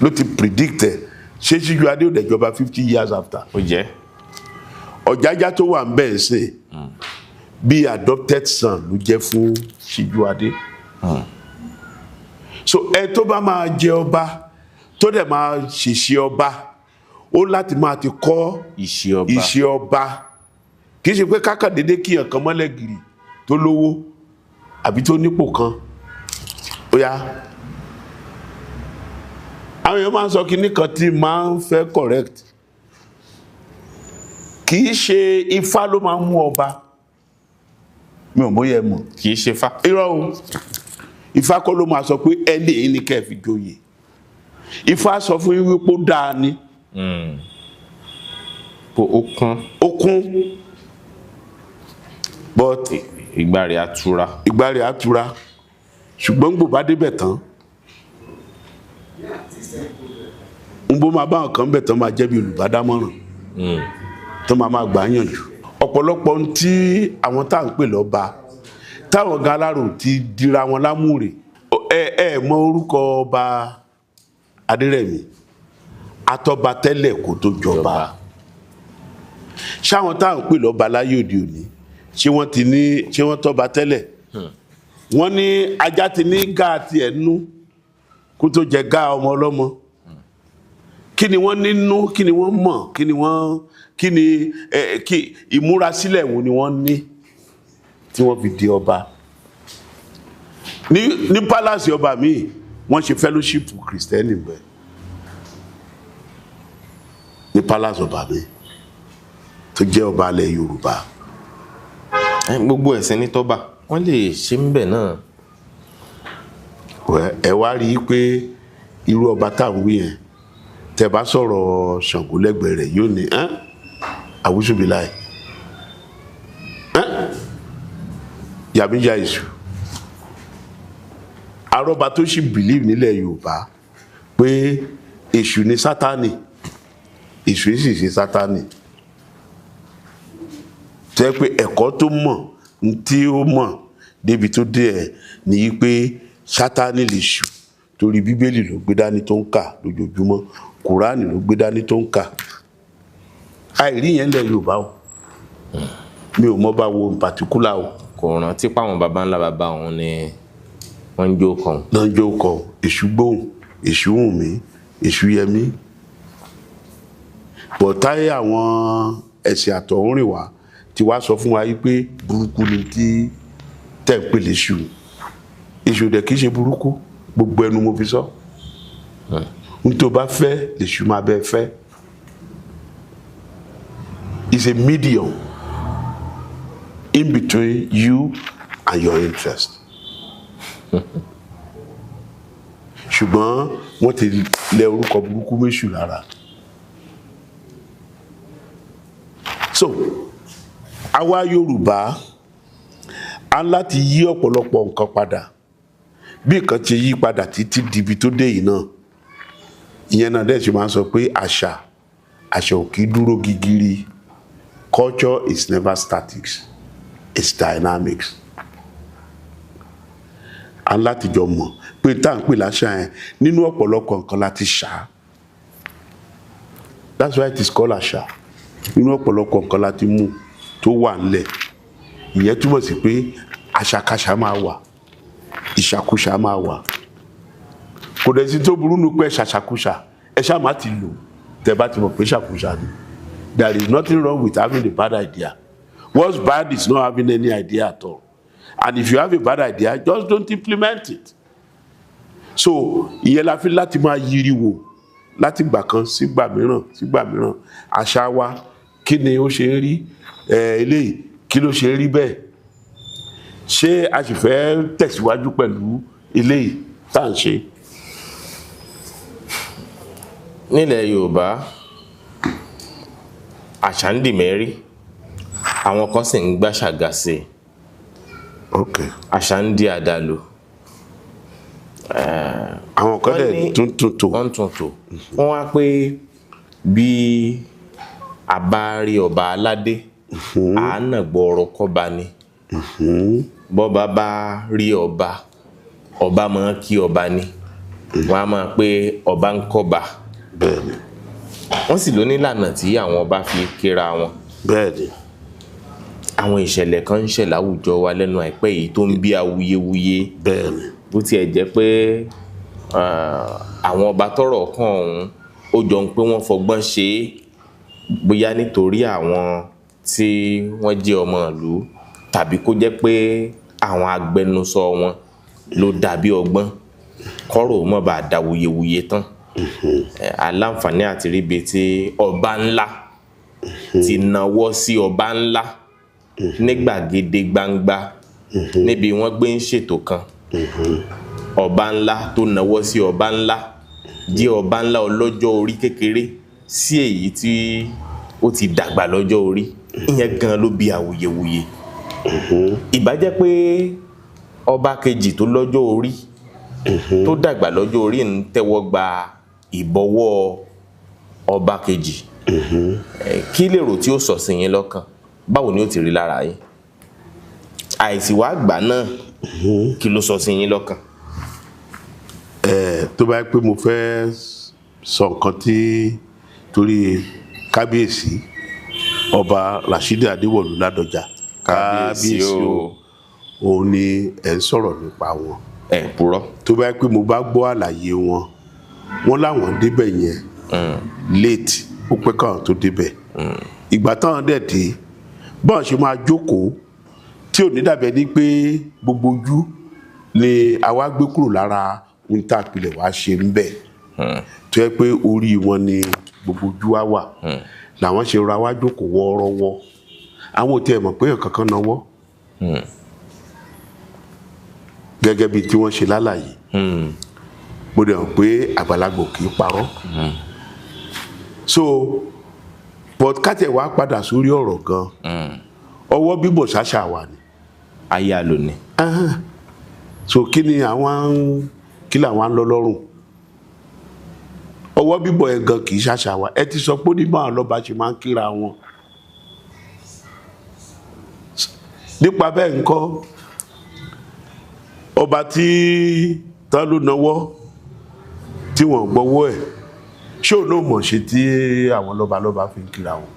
ló ti predict ẹ̀ ṣé Síjú-Adé ò dẹ̀ jọba 50 years after. ó jẹ́ Ọ̀jájá tó wà ń bẹ̀ ń sè bí adopted son ló jẹ́ fún Síjú-Adé. so ẹ tó bá máa jẹ ọba tó dẹ̀ máa ṣèṣe ọba ó láti máa ti kọ́ ìṣe ọba kì í ṣe pé kákà dédé kíyàn kan mọ́lẹ̀ gìrì tó lówó àbí tó nípò kan ó yá. àwọn èèyàn máa ń sọ kinní kan tí máa ń fẹ́ correct kì í ṣe Ifá ló máa ń mú ọba mi ò bóyá ẹ mọ̀. kì í ṣe Ifá. irọ́ o Ifá kọ́ ló máa sọ pé ẹni èyí ni kẹ́ ẹ fi joyè Ifá sọ fún yín wípé ó dáa ni. ó kún but ìgbà rẹ̀ á túra ṣùgbọ́n gbò bá débẹ̀ tán ń bó máa bá àwọn kan bẹ̀ tán máa jẹ́ bí olùbádámọ̀ràn tó máa gbà yànjú. ọ̀pọ̀lọpọ̀ tí àwọn tá à ń pè lọ́ba táwọn galárò ti dira wọn lámúre ẹ mọ orúkọ ọba Adérẹ̀mí atọ́ba tẹ́lẹ̀ kó tó jọba. ṣáwọn tá à ń pè lọ́ba láyé òde òní ṣé wọ́n tọ́ba tẹ́lẹ̀ wọ́n ní ajá ti ní gáà tiẹ̀ nú kó tó jẹ gáà ọmọ ọlọ́mọ. kí ni wọ́n nínú kí ni wọ́n mọ̀ kí ni ìmúrasílẹ̀ wo ni wọ́n ní tí wọ́n fi di ọba. ní pálásì ọba míì wọ́n ṣe fellowship kìrìsìtẹ́nì bẹ́ẹ̀ ní pálásì ọba míì tó jẹ́ ọba alẹ́ Yorùbá. gbogbo ẹ̀sìn ní tọ́ba wọ́n lè ṣe ń bẹ̀ náà. ẹ wá rí i pé irú ọba táwọn wí yẹn tẹ́ bá sọ̀rọ̀ Ṣàngó lẹ́gbẹ̀ẹ́ rẹ̀ yóò ní àwùsùbíláì yàmíjà èṣù. arọ́ba tó sì believe nílẹ̀ Yorùbá pé èṣù ni Sátánì èṣù sì ṣe Sátánì tó yẹ pé ẹ̀kọ́ tó mọ̀ tí ó mọ̀ débi tó dé ẹ̀ ní pé Sátánì lè ṣù torí bíbélì ló gbé dání tó ń kà lójoojúmọ́, kùránì ló gbé dání tó ń kà. Àìrí yẹn lẹ Yorùbá o, mi ò mọ̀ bá wo in particular o. kò rántí páwọn baba ńlá baba òun ni wọ́n ń jó kan. náà ń jó kọ èṣù gbóhùn, èṣù hùn mí, èṣù yẹmí. bọ̀táyé àwọn ẹ̀sìn àtọ̀húnrìnwá ti wá sọ fún wa yí pé burúkú ni tí tẹ̀ ń pè léṣù. èṣù dẹ̀ kìí ṣe burúkú, gbogbo ẹnu mo fi sọ. n tó bá fẹ́ léṣù máa bẹ́ẹ̀ fẹ́. It's a medium in between you and your interest. ṣùgbọ́n wọ́n ti lẹ orúkọ burúkú méṣù lára. So àwa Yorùbá a láti yí ọ̀pọ̀lọpọ̀ nǹkan padà. Bí nǹkan ti yí padà títí dibi tó dé yìí náà, ìyẹn náà dẹ̀ ṣe máa ń sọ pé àṣà ò kì í dúró gígírí. Culture is never static, it's dynamic. A láti jọ mọ̀ pé tá à ń pè láṣà yẹn nínú ọ̀pọ̀lọpọ̀ nǹkan láti ṣá. That's why it is called àṣà. Nínú ọ̀pọ̀lọpọ̀ nǹkan láti mú tó wà nílẹ̀. Ìyẹn túmọ̀ sí pé àṣàkáṣà máa wà, ìṣàkúṣà máa wà. Kò dẹ̀ sí tó burú nù pé ṣàṣàkúṣà ẹ ṣáà má ti lò tẹ́ bá ti mọ̀ pé ṣàkúṣà ni. There is nothing wrong with having a bad idea. What's bad is not having any idea at all. And if you have a bad idea, just don't implement it. So ìyẹn la fi láti máa yiri wò láti gbà kan sígbà mìíràn àṣà wa kí ni ó ṣe ń rí eléyìí kí ló ṣe ń rí bẹ́ẹ̀. Ṣé a sì fẹ́ tẹ̀síwájú pẹ̀lú eléyìí tá à ń ṣe? Nílẹ̀ Yorùbá àṣà ń dì mẹ́rí, àwọn kan sì ń gbàṣàgà sí i. Okay. Àṣà ń di àdàlù. Àwọn kan dẹ̀ tuntun. Wọ́n tuntun. Wọ́n wá pé bí a bá rí ọba aládé, àánà gbọ́ọ̀rọ̀ kọ́ba ni. Bọ́ba bá rí ọba, ọba máa kí ọba ni. Wọ́n á máa pé ọba ń kọ́ba. Bẹ́ẹ̀ni. Wọ́n sì ló nílànà tí àwọn ọba fi kíra wọn. Bẹ́ẹ̀ni. Àwọn ìṣẹ̀lẹ̀ kan ń ṣẹ̀ láwùjọ wa lẹ́nu àìpẹ́ yìí tó ń bí awuyewuye. Bẹ́ẹ̀ni. Bó tiẹ̀ jẹ́ pé àwọn ọba tọ́rọ̀ kàn ọ̀hún ó jọ ń pé wọ́n fọgbọ́n ṣe é, bóyá nítorí àwọn tí wọ́n jẹ́ ọmọ ìlú tàbí kó jẹ́ pé àwọn agbẹnusọ wọn ló dàbí ọgbọ́n kọ́rọ̀ mọ́ bá da wuyewuye tán. Aláǹfààní àti ríbi tí ọba ńlá ti nawọ́ sí ọba ńlá ní gbàgede gbangba níbi wọ́n gbé ń ṣètò kan. Ọba ńlá tó nawọ́ sí ọba ńlá jẹ́ ọba ńlá ọlọ́jọ́ orí kékeré sí èyí tí ó ti dàgbà lọ́jọ́ orí. Ìyẹn gan ló bí awuyewuye. Ìbá jẹ́ pé ọba kejì tó lọ́jọ́ orí tó dàgbà lọ́jọ́ orí ń tẹ́wọ́ gba ìbọ̀wọ́ ọba kejì, kí lèrò tí ó sọ sí yín lọ́kàn? Báwo ni ó ti rí lára yín? Àìsí wá gbà náà kí ló sọ sí yín lọ́kàn? Tó bá yẹ pé mo fẹ́ sọ nǹkan tí torí kábíyèsí ọba Rashidi Adéwọ̀lú Ládọjà, kábíyèsí òun ni ẹ̀ ń sọ̀rọ̀ nípa wọn. Purọ́. Tó bá yẹ pé mo bá gbọ́ àlàyé wọn láwọn débẹ̀ yẹn late ó pẹ́ káwọn tó débẹ̀. Ìgbà táwọn dẹ̀ dé bọ́n ṣe máa jókòó tí ò ní dàbẹ̀ ní pé gbogbo ojú ni àwa gbé kúrò lára ohun tá a pilẹ̀ wá ṣe ń bẹ̀. Tó yẹ pé orí wọn ni gbogbo ojú wa wà làwọn ṣe ra wá jókòó wọ́ọ́rọ́wọ́. Àwọn ò tiẹ̀ mọ̀ pé èèyàn kankan náwó. Gẹ́gẹ́ bí tí wọ́n ṣe lálàyé. Mo dẹ̀ mọ̀ pé àgbàlagbà kì í parọ́. So but kájẹ̀ wá padà sórí ọ̀rọ̀ gan. Ọwọ́ bíbọ̀ ṣáṣà wà ní. Ayé àlò ni. So kí làwọn ń lọ lọ́rùn? Ọwọ́ bíbọ̀ ẹ̀ gan kì í ṣáṣà wà. Ẹ ti sọ pé onímọ̀ àwọn ọlọ́ba ṣe máa ń kíra wọn. Nípa bẹ́ẹ̀ ńkọ́ ọba tí tán ló nawọ́ tí wọ́n gbọ́wọ́ ẹ̀ ṣé òun náà mọ̀ ṣe tí àwọn lọ́balọ́ba fi ń kíra wọn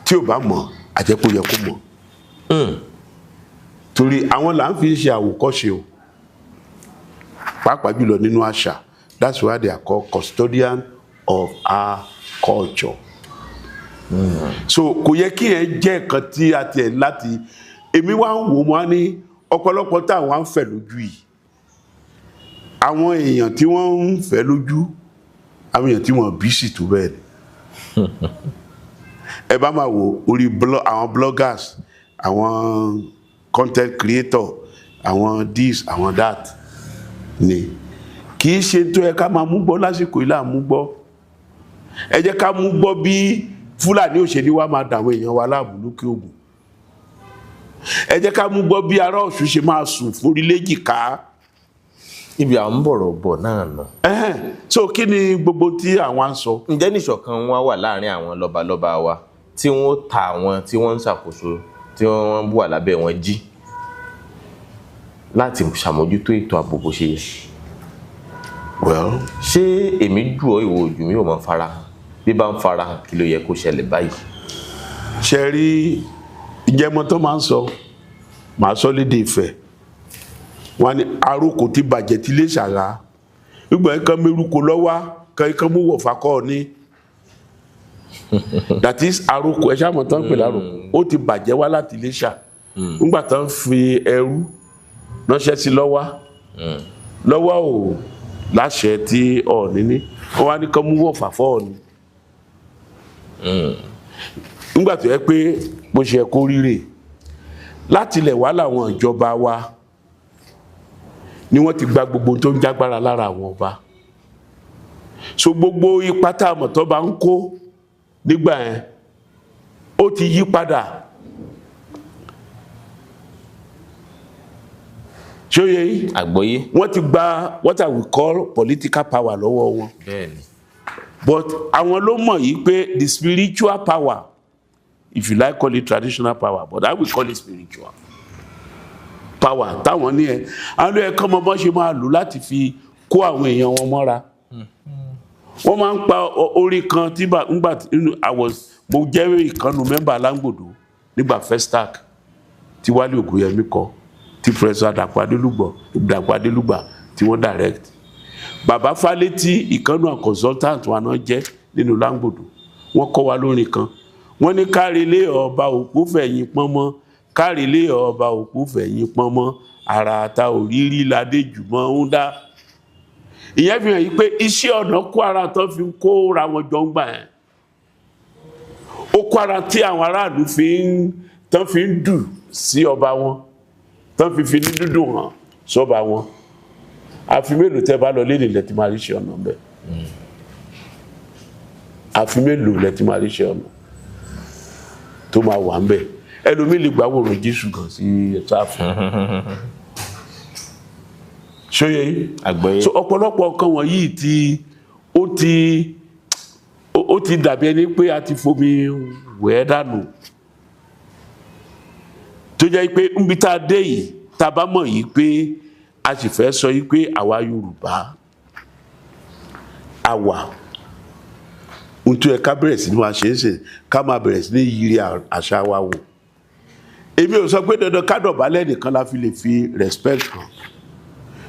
tí ò bá mọ̀ àjẹkù yẹ kó mọ̀ torí àwọn là ń fi ṣe àwòkọ́ṣe o pàápàá jùlọ nínú àṣà. That's why they are called custodian of our culture. So kò yẹ kí ẹ jẹ́ nǹkan tí a tiẹ̀ láti èmi wá ń wò wọ́n ní ọ̀pọ̀lọpọ̀ táwọn á ń fẹ́ lójú yìí àwọn èèyàn tí wọ́n ń fẹ́ lójú àwọn èèyàn tí wọ́n bí sì tó bẹ́ẹ̀ ni ẹ bá máa wo orí àwọn bloggers àwọn content creator àwọn this àwọn that ni kì í ṣe tó yẹ ká máa mú gbọ́ lásìkò ilé àmú gbọ́ ẹ jẹ́ ká mú gbọ́ bí Fúlàní òṣèlú wa máa dàwọn èèyàn wa láàbù lókè Ògùn ẹ jẹ́ ká mú gbọ́ bí ará Ọ̀ṣun ṣe máa sùn foríléjì ká ibi à ń bọ̀rọ̀ bọ̀ náà nà. So kí ni gbogbo tí àwọn ń sọ. ǹjẹ́ níṣọ̀kan wá wà láàrin àwọn lọ́balọ́ba wa tí wọ́n ta àwọn tí wọ́n ń ṣàkóso tí wọ́n wà lábẹ́ wọn jí láti ṣàmójútó ètò ààbò bó ṣe yẹ. Well, ṣé èmi jù ọ́ ìwọ ojú mi ò mọ farahàn bí bá ń farahàn kí ló yẹ kó ṣẹlẹ̀ báyìí. ṣe rí ìjẹmọ tó máa ń sọ màá sọ lédè Ifẹ̀ wọn ni aróko ti bàjẹ́ tí lè ṣàrà nígbà yẹn kan mẹ́rùkọ lọ́wọ́ kan mú wọ̀fà kọ́ ọ ní that is aróko ẹ ṣáàmọ̀ tán pè láròkọ ó ti bàjẹ́ wá láti lè ṣà nígbà tán fi ẹrú ránṣẹ́ sí lọ́wọ́ ò láṣẹ tí Ọọ̀ni ní wọ́n wá ní kan mú wọ̀fà fọ́ Ọọ̀ni nígbà tó yẹ pé bó ṣe kó ríre láti ilẹ̀ wá làwọn ìjọba wa ni wọ́n ti gba gbogbo tó ń jágbára lára àwọn ọba so gbogbo ipa tá a mọ̀ tó bá ń kó nígbà yẹn ó ti yí padà ṣé ó yẹ yìí àgbọ́yé wọ́n ti gba what I will call political power lọ́wọ́ wọn bẹ́ẹ̀ni but àwọn ló mọ̀ yìí pé the spiritual power if you like call it traditional power but I will call it spiritual power táwọn ní ẹ àwọn ló yẹ kọ́ ọmọ bọ́n ṣe máa lò láti fi kó àwọn èèyàn wọn mọ́ra wọ́n máa ń pa orí kan tí ngbà mo jẹ́ ìkànnù mẹ́mbà Alágbòdo nígbà Festac tí Wálé Ògúnyẹmí kọ tí Professor Dàpọ̀ Adélùgbà tí wọ́n direct bàbá Fálétí ìkànnù consultant wa náà jẹ́ nínú Lágbòdo wọ́n kọ́ wa lórin kan wọ́n ní kárìlé ọba òkú fẹ̀yìn pọ́nmọ́ kárìlé ọba òkú fẹ̀yìn pọ́nmọ́ ara ta òrírí ládé jùmọ̀ ń dá ìyẹn fi hàn yí pé iṣẹ́ ọ̀nà kó ara tán fi kó ra wọn jọ ń gbà yẹn ó kó ara tí àwọn aráàlú tán fi ń dù sí ọba wọn tán fi ní dúdú hàn sọ́ba wọn àfi mélòó tẹ́ bá lọ lédè lẹ́tí máa rí iṣẹ́ ọ̀nà bẹ́ẹ̀ àfi mélòó lẹ́tí máa rí iṣẹ́ ọ̀nà tó máa wà ń bẹ̀ ẹlòmíì lè gbàwòrán Jésù gan sí sáfù ṣóyẹ àgbọ́yé so ọ̀pọ̀lọpọ̀ nǹkan wọ̀nyí ó ti dàbí ẹni pé a ti fomi wẹ̀ dànù tó jẹ́ pé níbi tá a dé yìí tá a bá mọ̀ yìí pé a sì fẹ́ sọ yìí pé àwa Yorùbá àwa nítorí ẹ ká bẹ̀rẹ̀ sí ní wá ṣe é ṣe ká máa bẹ̀rẹ̀ sí ní yiri àṣà wa wò èmi ò sọ pé dandan ká dọ̀bálẹ̀ nìkan la fi lè fi respect hàn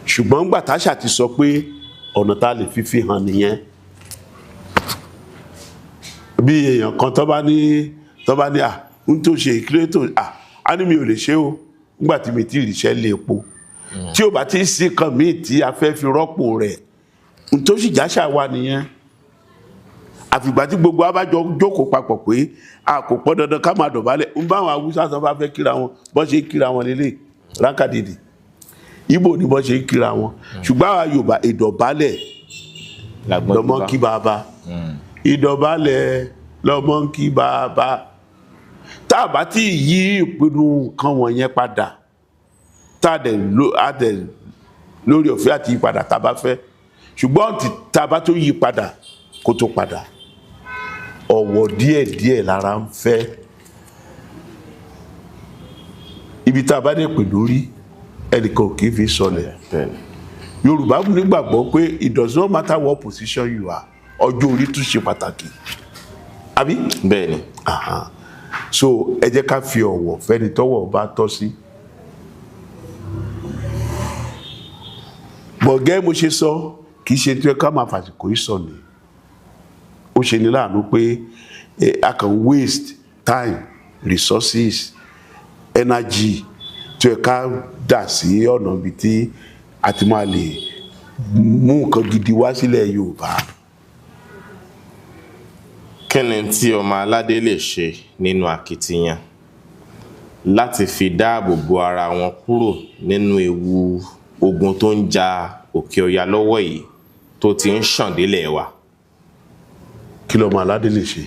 ṣùgbọ́n gbà táṣà ti sọ pé ọ̀nà tá a lè fi hàn nìyẹn bí èèyàn kan tó bá ní n tó ṣe ìkílẹ̀ tó a ní mi ò lè ṣe o nígbà tí mi ti ríṣẹ́ lé epo tí ò bá ti sí kan míì tí a fẹ́ fi rọ́pò rẹ̀ n tó sì jáṣà wa nìyẹn àfìgbà tí gbogbo abájọ jókòó papọ̀ pé a kò pọ́ dandan ká máa dọ̀bálẹ̀ ń bá àwọn Haúsá tó bá fẹ́ kíra wọn bọ́ ṣe kíra wọn lélẹ̀ rákàdìdì Ìgbò ni bọ́ ṣe kíra wọn ṣùgbọ́n àwọn Yorùbá ìdọ̀bálẹ̀ lọ́mọ kí bàbá ìdọ̀bálẹ̀ lọ́mọ kí bàbá tá a bá tí yí ìpinnu nǹkan wọ̀nyẹn padà tá a dẹ̀ lórí ọ̀fẹ́ àti ìpadà tá a bá fẹ́ ṣùgbọ́n tá a bá tó yí padà kó tó padà ọ̀wọ̀ díẹ̀díẹ̀ lára ń fẹ́ ibi tá a bá dẹ̀ pè lórí ẹnìkan ò kì í fi sọlẹ̀ Yorùbá nígbàgbọ́ pé it does not matter what position you are, ọjọ́ orí tún ṣe pàtàkì àbí. bẹ́ẹ̀ ni. So ẹ jẹ́ ká fi ọ̀wọ̀ fẹ́ni tọ́wọ̀ bá tọ́ sí. Bọ̀gẹ́ mo ṣe sọ kì í ṣe tí ká máa fàsìkò yìí sọ ni. Ó ṣe ní láàánú pé a kàn waste time, resources, energy tí ẹ ká dà sí ọ̀nà ibi tí a ti máa lè mú nǹkan gidi wá sílẹ̀ Yorùbá. Kí ni tí ọmọ aládé lè ṣe nínú akitiyan láti fi dáàbò bo ara wọn kúrò nínú ewu ogun tó ń ja òkè ọya lọ́wọ́ yìí tó ti ń ṣàn délẹ̀ wa? Kí lọmọ aládé lè ṣe?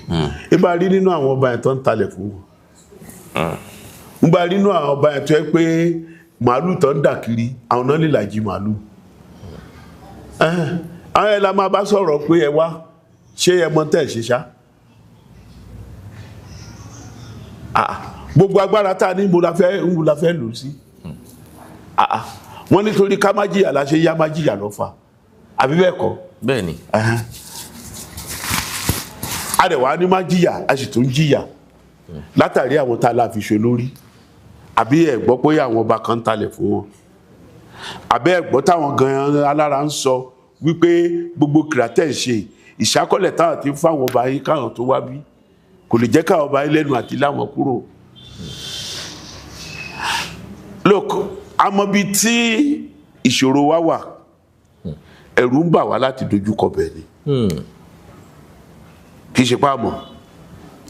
Ẹ bá rí nínú àwọn ọba ẹ̀ tó ń talẹ̀ fún wọn. Ń bá rí nínú àwọn ọba ẹ̀ tó yẹ pé màálù tó ń dà kiri àwọn náà lè làjì màálù. Àwọn ẹ̀ la máa bá sọ̀rọ̀ pé ẹ wá ṣé ẹ mọ tẹ́ ẹ̀ ṣe ṣá. Gbogbo agbára tá a ní mo la fẹ́ lò sí. Wọ́n nítorí ká má jìyà la ṣe yá má jìyà lọ́fà àbí bẹ́ẹ̀ kọ́. bẹ́ẹ̀ ni. A dẹ̀ wá ní má jìyà a sì tún jìyà látàrí àwọn tá a la fi ṣe lórí. Àbí ẹ gbọ́ pé àwọn ọba kan ń talẹ̀ fún wọn. Àbí ẹ gbọ́ táwọn gan alára ń sọ wípé gbogbo kìràtẹ́ ṣe ìṣákọ́lẹ̀ táwọn ti ń fáwọn ọba yìí káwọn tó wá bí kò lè jẹ́ káwọn ọba yìí lẹ́nu àti láwọn kúrò. Look, àmọ́ bí tí ìṣòro wa wà ẹ̀rù ń bà wá láti dojúkọ bẹ́ẹ̀ ni. Kì í ṣe pa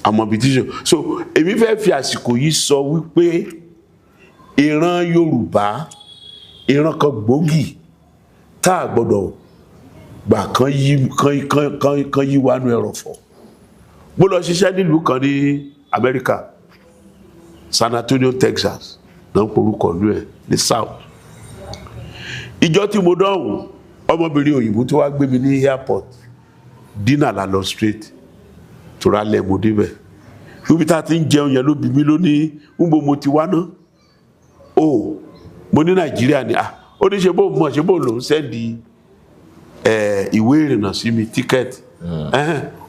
àmọ́ bí tí ìṣòro. So èmi fẹ́ fi àsìkò yìí sọ wípé ìran Yorùbá ìran kan gbòógì tá a gbọ́dọ̀ gbà kan yí wánú ẹrọ̀fọ̀. Mo lọ ṣiṣẹ́ nílùú kan ní Amẹ́ríkà, San Antonio, Texas náà porúkọ ìlú ẹ̀ ní South. Ìjọ tí mo dánwò ọmọbìnrin òyìnbó tó wá gbé mi ní airport dínà la lọ straight tó rà lẹ́ mo débẹ̀. Níbi tá a ti ń jẹun yẹn ló bí mi lónìí ń bo mo ti wá ná. Mo ní Nàìjíríà ni ó ní ṣe bó mọ̀ ṣe bó lòún sẹ́ndì ìwé ìrìnnà sí mi tíkẹ́ẹ̀tì.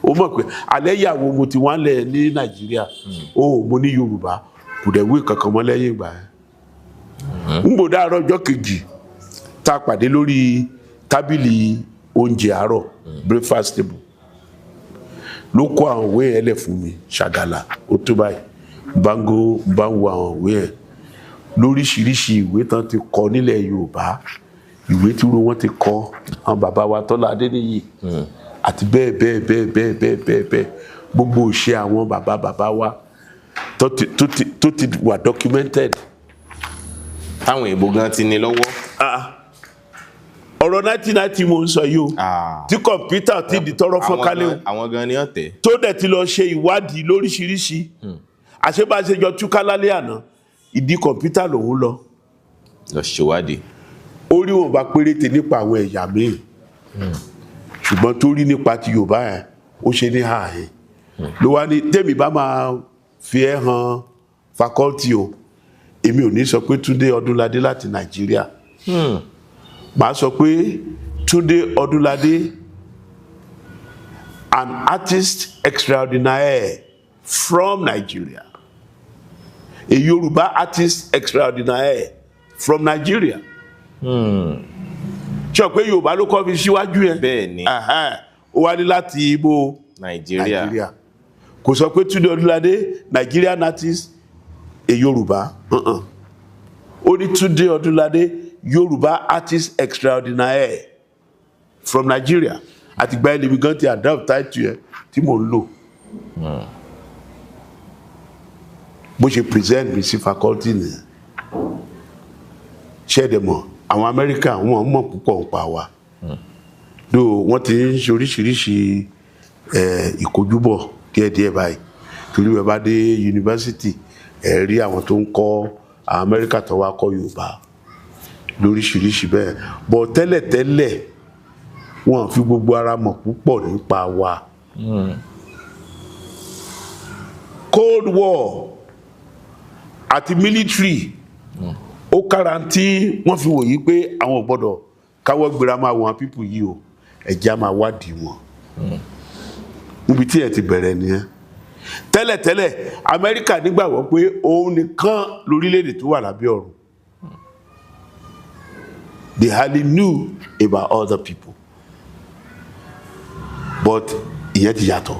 Ó mọ̀ pé alẹ́ ìyàwó mo ti wá lẹ̀ ní Nàìjíríà. Mo ní Yorùbá kò dẹ̀ wí kankan mọ́ lẹ́yìn ìgbà yẹn. Ń bò dáàrọ̀ ọjọ́ kejì tá a pàdé lórí tábìlì oúnjẹ àárọ̀ breakfast table ló kó àwọn ìwé ẹ̀ lẹ̀ fún mi ṣàgàlà ó tó báyìí bá ń wo àwọn ìwé ẹ̀ lóríṣiríṣi ìwé tán ti kọ nílẹ̀ Yorùbá, ìwé tí wọ́n ti kọ àwọn bàbá wa Tọ́lá Adéníyì àti bẹ́ẹ̀ gbogbo ìṣe àwọn bàbá wa tó ti wà documented. Táwọn èèbó gan ti ní lọ́wọ́. Ọ̀rọ̀ 1990 mo ń sọ yìí o tí kọ̀mpútà ti di tọrọ fọ́nkálẹ̀ o. Àwọn gan ni ọ̀tẹ̀. Tó dẹ̀ ti lọ ṣe ìwádìí lóríṣiríṣi. Àṣebáṣejọ túká lálẹ́ àná ìdí kọ̀mpútà lòun lọ. Lọ ṣèwádìí. Ó rí wọn bá péréte nípa àwọn ẹ̀yà míì. Ṣùgbọ́n tó rí nípa ti Yorùbá ẹ̀ ó ṣe ní ààyè. Ló wá ní tèmi bá máa fi ẹ́ hàn faculty o èmi ò ní sọ pé Túndé Ọdúnládé láti Nàìjíríà. Màá sọ pé Túndé Ọdúnládé, an artist extraordinaire from Nigeria, a Yoruba artist extraordinaire from Nigeria. Ṣé o pé Yorùbá ló kọ́ fi síwájú ẹ? Bẹ́ẹ̀ ni. Ó wá ní láti ibo Nàìjíríà. Kò sọ pé Túndé Ọdúnládé Nigerian artist a Yorùbá. Ó ní Túndé Ọdúnládé Yoruba artist extraordinaire from Nigeria. Àti gba ẹlẹ́mi gan ti adopt title ẹ tí mò ń lò. Bó ṣe present mi sí faculty nìyẹn. Ṣẹ́ẹ̀dẹ̀ mọ̀ àwọn Amẹ́ríkà wọ́n mọ̀ púpọ̀ ń pa wa. Wọ́n ti ń ṣe oríṣiríṣi ìkojúbọ̀ díẹ̀díẹ̀ báyìí. Torí wọ́n bá dé yunifásitì ẹ̀ rí àwọn tó ń kọ́ àwọn Amẹ́ríkà tó wá kọ́ Yorùbá lóríṣiríṣi bẹ́ẹ̀. Bọ̀ tẹ́lẹ̀tẹ́lẹ̀ wọ́n fi gbogbo ara mọ̀ púpọ̀ nípa wa. Cold War àti military ó kára tí wọ́n fi wòye pé àwọn ò gbọ́dọ̀ káwọ́ gbéra máa wọn pípù yìí o ẹ̀jẹ̀ á máa wádìí wọn níbi tí ẹ ti bẹ̀rẹ̀ nìyẹn tẹ́lẹ̀tẹ́lẹ̀ Amẹ́ríkà nígbàgbọ́ pé òun nìkan lórílẹ̀‐èdè tó wà lábẹ́ ọ̀run they hardly knew about other people but ìyẹn ti yàtọ̀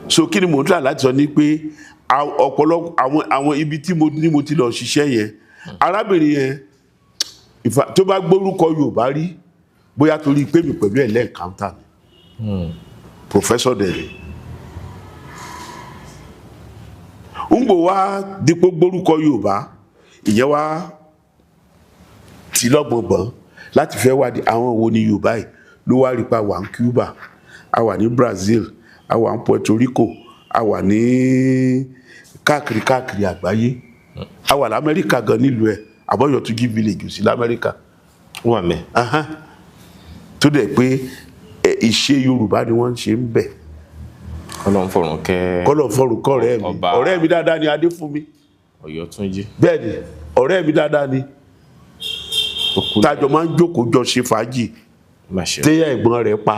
so kí ni mo ń tà láti sọ ni pé ọ̀pọ̀lọpọ̀ àwọn ibi tí mo ti lọ ṣiṣẹ́ yẹn arábìnrin yẹn tó bá gbórúkọ Yorùbá rí bóyá torí pé mi pẹ̀lú ẹ̀ lẹ́ẹ̀kántà ni professor dẹ̀rẹ̀ ń gbò wá dípò gbórúkọ Yorùbá ìyẹn wá tí lọ́gbọ̀ngbọ̀n láti fẹ́ wádìí àwọn wo ni Yorùbá yìí ló wá rí pa wà ní Cuba a wà ní Brazil a wà ní Puerto Rico a wà ní káàkiri àgbáyé a wà l'Amẹ́ríkà gan nílùú ẹ̀ Abọ́yọ̀túnjí village sí l'Amẹ́ríkà wà mẹ́ tó dẹ̀ pé ìṣe Yorùbá ni wọ́n ń ṣe ń bẹ̀ Ọlọ́run fọ̀rùn kẹ́ ọ̀rẹ́ mi dáadáa ni Adéfúnmi Ọ̀yọ́túnjí bẹ́ẹ̀ ni ọ̀rẹ́ mi dáadáa ni tájọ máa ń jókòó jọ ṣe fàájì téyà ẹ̀gbọ́n rẹ̀ pa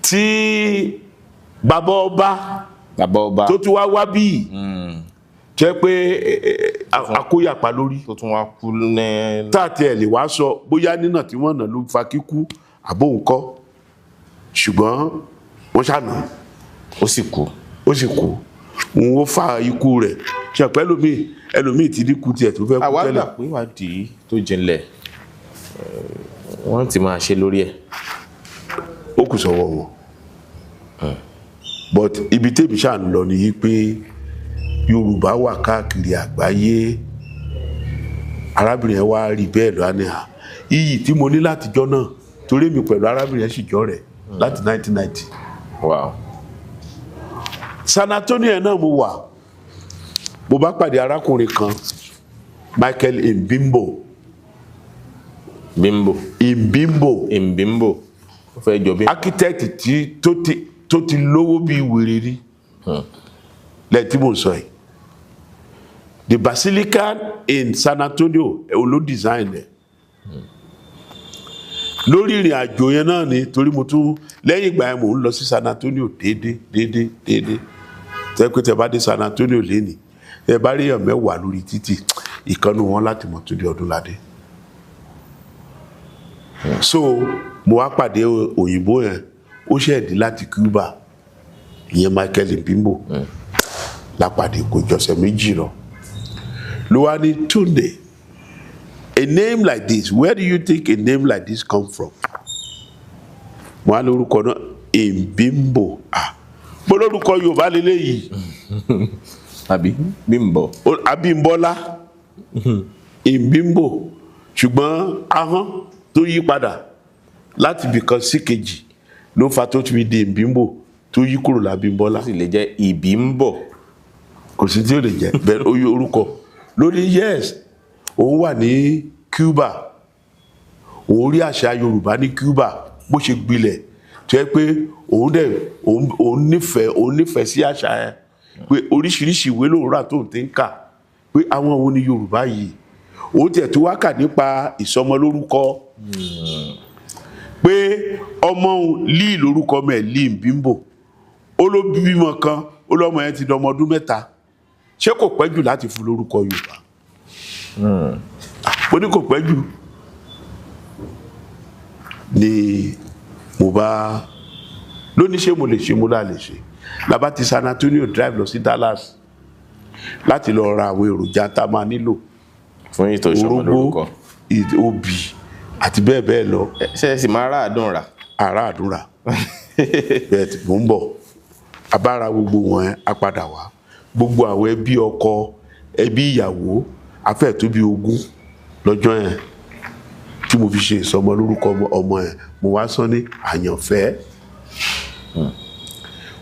tí bàbá ọba tó tún wá bíi jẹ́ pé akóyàpá lórí tó tún wá kú ní táàtì ẹ̀ lè wá sọ bóyá nínà tí wọ́n nà ló fa kíkú àbó nǹkan ṣùgbọ́n wọ́n ṣàná ó sì kú òun ó fa ikú rẹ̀ ṣàpẹ́ ẹlòmíì ti dínkù tiẹ̀ tó fẹ́ kú tẹ́lẹ̀. àwa gbà pé ìwádìí tó jinlẹ̀ wọ́n ti máa ṣe lórí ẹ̀. ó kù sọ́wọ́ wọn but ibi tèmi ṣáà ń lọ nìyí pé Yorùbá wà káàkiri àgbáyé arábìnrin yẹn wá rí bẹ́ẹ̀ lọ́wọ́ ní à iyì tí mo ní látijọ́ náà torí mi pẹ̀lú arábìnrin yẹn sì jọ rẹ̀ láti 1990. Wow. San Antonio yẹn náà mo wà mo bá pàdé arákùnrin kan Michael Imbimbo ó fẹ́ jọ bí architect tó ti lówó bí wèrè rí lẹ́yìn tí mo sọ yìí the Basilica in San Antonio ló design ẹ̀ lórí ìrìn àjò yẹn náà ni torí mo tún lẹ́yìn ìgbà yẹn mò ń lọ sí San Antonio déédéé tẹ́ pé tẹ́ bá dé San Antonio lénìí tẹ́ bá rí èèyàn mẹ́wàá lórí títì ìkànnì wọn láti Mọ̀túndé Ọdúnládé so mo wá pàdé òyìnbó yẹn ó ṣẹ̀dí láti Cuba ìyẹn Michael Imbimbo lápàdé kò jọ̀sẹ̀ méjì lọ ló wá ní Túndé a name like this where do you think a name like this come from mo á lórúkọ náà Imbimbo mo lórúkọ Yorùbá lélẹ́yìí àbí Bímbọ́ Abímbọ́lá Imbimbo ṣùgbọ́n ahọ́n tó yí padà láti ibìkan sí kejì ló fa tó ti fi di Imbimbo tó yí kúrò lábímbọ́lá. ó sì lè jẹ́ Ìbímbọ̀ kò sí tí ó lè jẹ́ bẹ́ẹ̀ ó yí orúkọ lórí yes òun wà ní Cuba òun rí àṣà Yorùbá ní Cuba bó ṣe gbilẹ̀ tó yẹ pé òun nífẹ̀ẹ́ sí àṣà yẹn pé oríṣiríṣi ìwé lòun rà tó ń ti ń kà pé àwọn wo ni Yorùbá yìí òun tiẹ̀ tó wá kà nípa ìsọmọlórúkọ pé ọmọ Lee lórúkọ mẹ́ Lee Imbimbo ó ló bímọ kan ó lọ́mọ yẹn ti dọmọ ọdún 3 ṣé kò pẹ́ jù láti fún lórúkọ Yorùbá ó ní kò pẹ́ jù ni mo bá lóní ṣé mo lè ṣe mo lè ṣe labá ti San Antonio drive lọ sí Dallas láti lọ ra àwọn èròjà tá a máa nílò fún ètò ìsọmọlórúkọ obì àti bẹ́ẹ̀ bẹ́ẹ̀ lọ. ṣe é sì máa ráàdùn rà. àràádùn rà bẹ́ẹ̀ tí mò ń bọ̀ abára gbogbo wọn á padà wá gbogbo àwọn ẹbí ọkọ ẹbí ìyàwó afẹ́ tó bí 20 lọ́jọ́ yẹn tí mo fi ṣe ìsọmọlórúkọ ọmọ yẹn mo wá sọ ní àyànfẹ́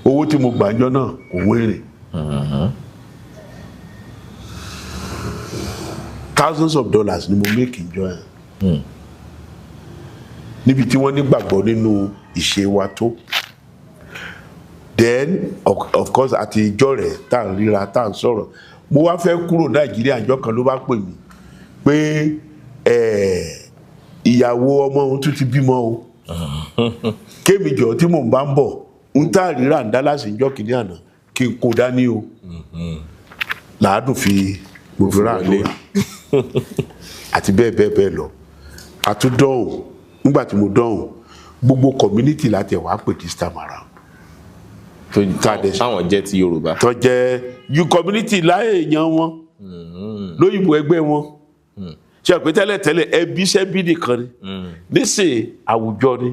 owó tí mo gbàjọ náà kò wéré thousands of dollars ni mo make ìjọ yẹn níbi tí wọ́n nígbàgbọ́ nínú ìṣe wa tó then of course àti ìjọ rẹ̀ tá à ń ríra tá à ń sọ̀rọ̀ mo wá fẹ́ kúrò Nàìjíríà ìjọ kan ló bá pè mí pé ìyàwó ọmọ òun tún ti bímọ o kémi jọ tí mò ń bá ń bọ̀ ń tà ríra ń dá lásìjọ́ kìíní àná kí n kó dání o làádùn fi gbogbo àdúrà àti bẹ́ẹ̀ bẹ́ẹ̀ bẹ́ẹ̀ lọ àtúndọ̀hùn nígbà tí mo dọ̀hùn gbogbo community láti ẹ̀wà pè this time around. táwọn jẹ́ ti Yorùbá. tó jẹ́ you community láyé èèyàn wọn lóyìnbó ẹgbẹ́ wọn ṣe àpè tẹ́lẹ̀tẹ́lẹ̀ ẹbí sẹ́bí nìkan ni nísìnyí àwùjọ ni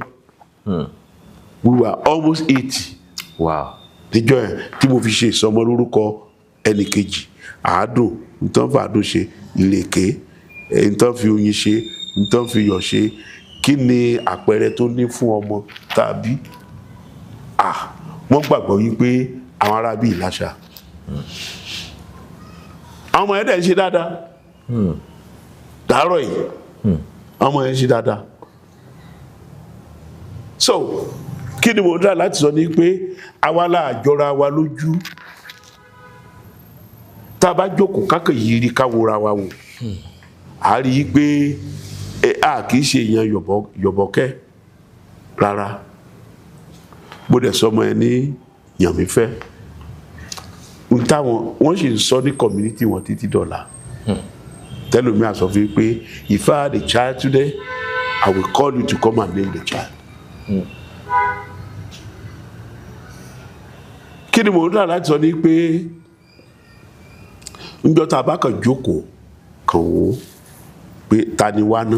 we were almost 80. Wow. níjọ́ ẹ̀ tí mo fi ṣe ìsọmọ lórúkọ ẹnìkejì àádùn nǹkan fàádùn ṣe ìrèké nǹkan fi oyin ṣe nǹkan fi yọ̀ ṣe kí ni àpẹẹrẹ tó ní fún ọmọ tàbí wọ́n gbàgbọ́ wípé àwọn ará bíi láṣà àwọn ọmọ ẹ̀dẹ̀ ń ṣe dáadáa dàárọ̀ yìí àwọn ọmọ ẹ̀ ń ṣe dáadáa so kí ni mo dá láti sọ ni pé àwa la jọra wa lójú tá a bá jókòó kákè yìí rí ká wora wa wò a rí i pé a kì í ṣe èèyàn yọ̀bọ̀kẹ́ rárá bó dẹ̀ sọmọ ẹ ní yànmífẹ́ wọ́n sì ń sọ ní community wọn títí dọ̀la tẹ́lómi àsọ fún mi pé if I had a child today I will call you to come and name the child. kí ni mo ń dà láti sọ ní pé ńjọ́ tá a bá kàn jókòó kàn wò pé ta ni wá ná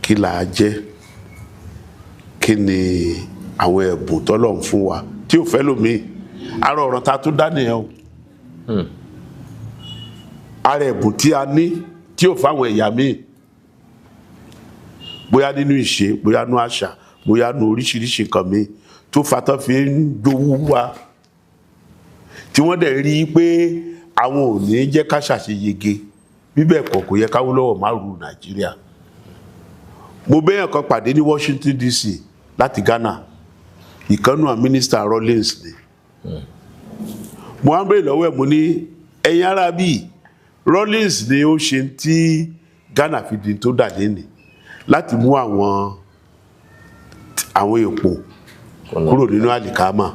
kí là á jẹ́ kí ni àwọn ẹ̀bùn tọ́lọ̀ ń fún wa tí ò fẹ́ lómi ara ọ̀rọ̀ ta tó dá nìyẹn o ara ẹ̀bùn tí a ní tí ò fáwọn ẹ̀yà míì bóyá nínú ìṣe bóyá nínú àṣà bóyá nínú oríṣiríṣi nǹkan míì tó fatọ́ fi ń jowú wa tí wọ́n dẹ̀ rí i pé àwọn ò ní jẹ́ ká ṣàṣeyege bíbẹ̀ kọ̀ kò yẹ káwọ́lọ́wọ́ má rú Nàìjíríà. mo bẹ́yàn kan pàdé ní Washington DC láti Ghana ìkànnù à mínísítà Rawlings ni mo á bèrè lọ́wọ́ ẹ̀ mo ní ẹ̀yin ará bíi Rawlings ni ó ṣe tí Ghana fi di tó dàdé ni láti mú àwọn èèpo kúrò nínú àlìkámà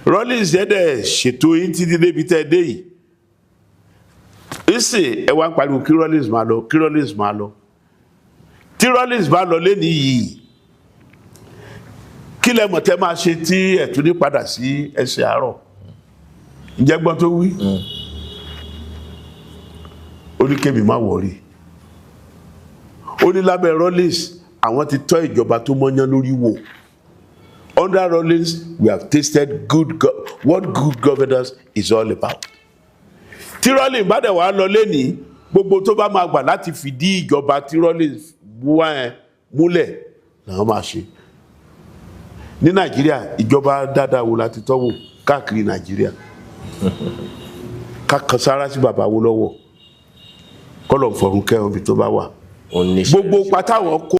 Rawlings ẹ̀dẹ̀ ṣètò yín títí débi tẹ́ dé yìí ìsìn ẹ wá ń pariwo kí Rawlings máa lọ kí Rawlings máa lọ tí Rawlings bá lọ lẹ́ni yìí kí lẹ mọ̀ tẹ́ máa ṣe tí ẹ̀tún ní padà sí ẹsẹ̀ àárọ̀ ǹjẹ́ gbọ́n tó wí ó ní kémi má wọ̀rí ó ní lábẹ́ Rawlings àwọn ti tọ́ ìjọba tó mọ́yán lórí wò under Rawlings we have tasted what good governance is all about. tí Rawlings bá dẹ̀ wá lọ lẹ́ni gbogbo tó bá máa gbà láti fìdí ìjọba tí Rawlings wá ẹ múlẹ̀ làwọn máa ṣe. ní Nàìjíríà ìjọba dáadáa wo láti tọ́wò káàkiri Nàìjíríà ká kan sára sí bàbá wo lọ́wọ́ kọ́lọ̀ fọ̀rùn kẹ́hìn bí tó bá wà gbogbo pátáwọn kó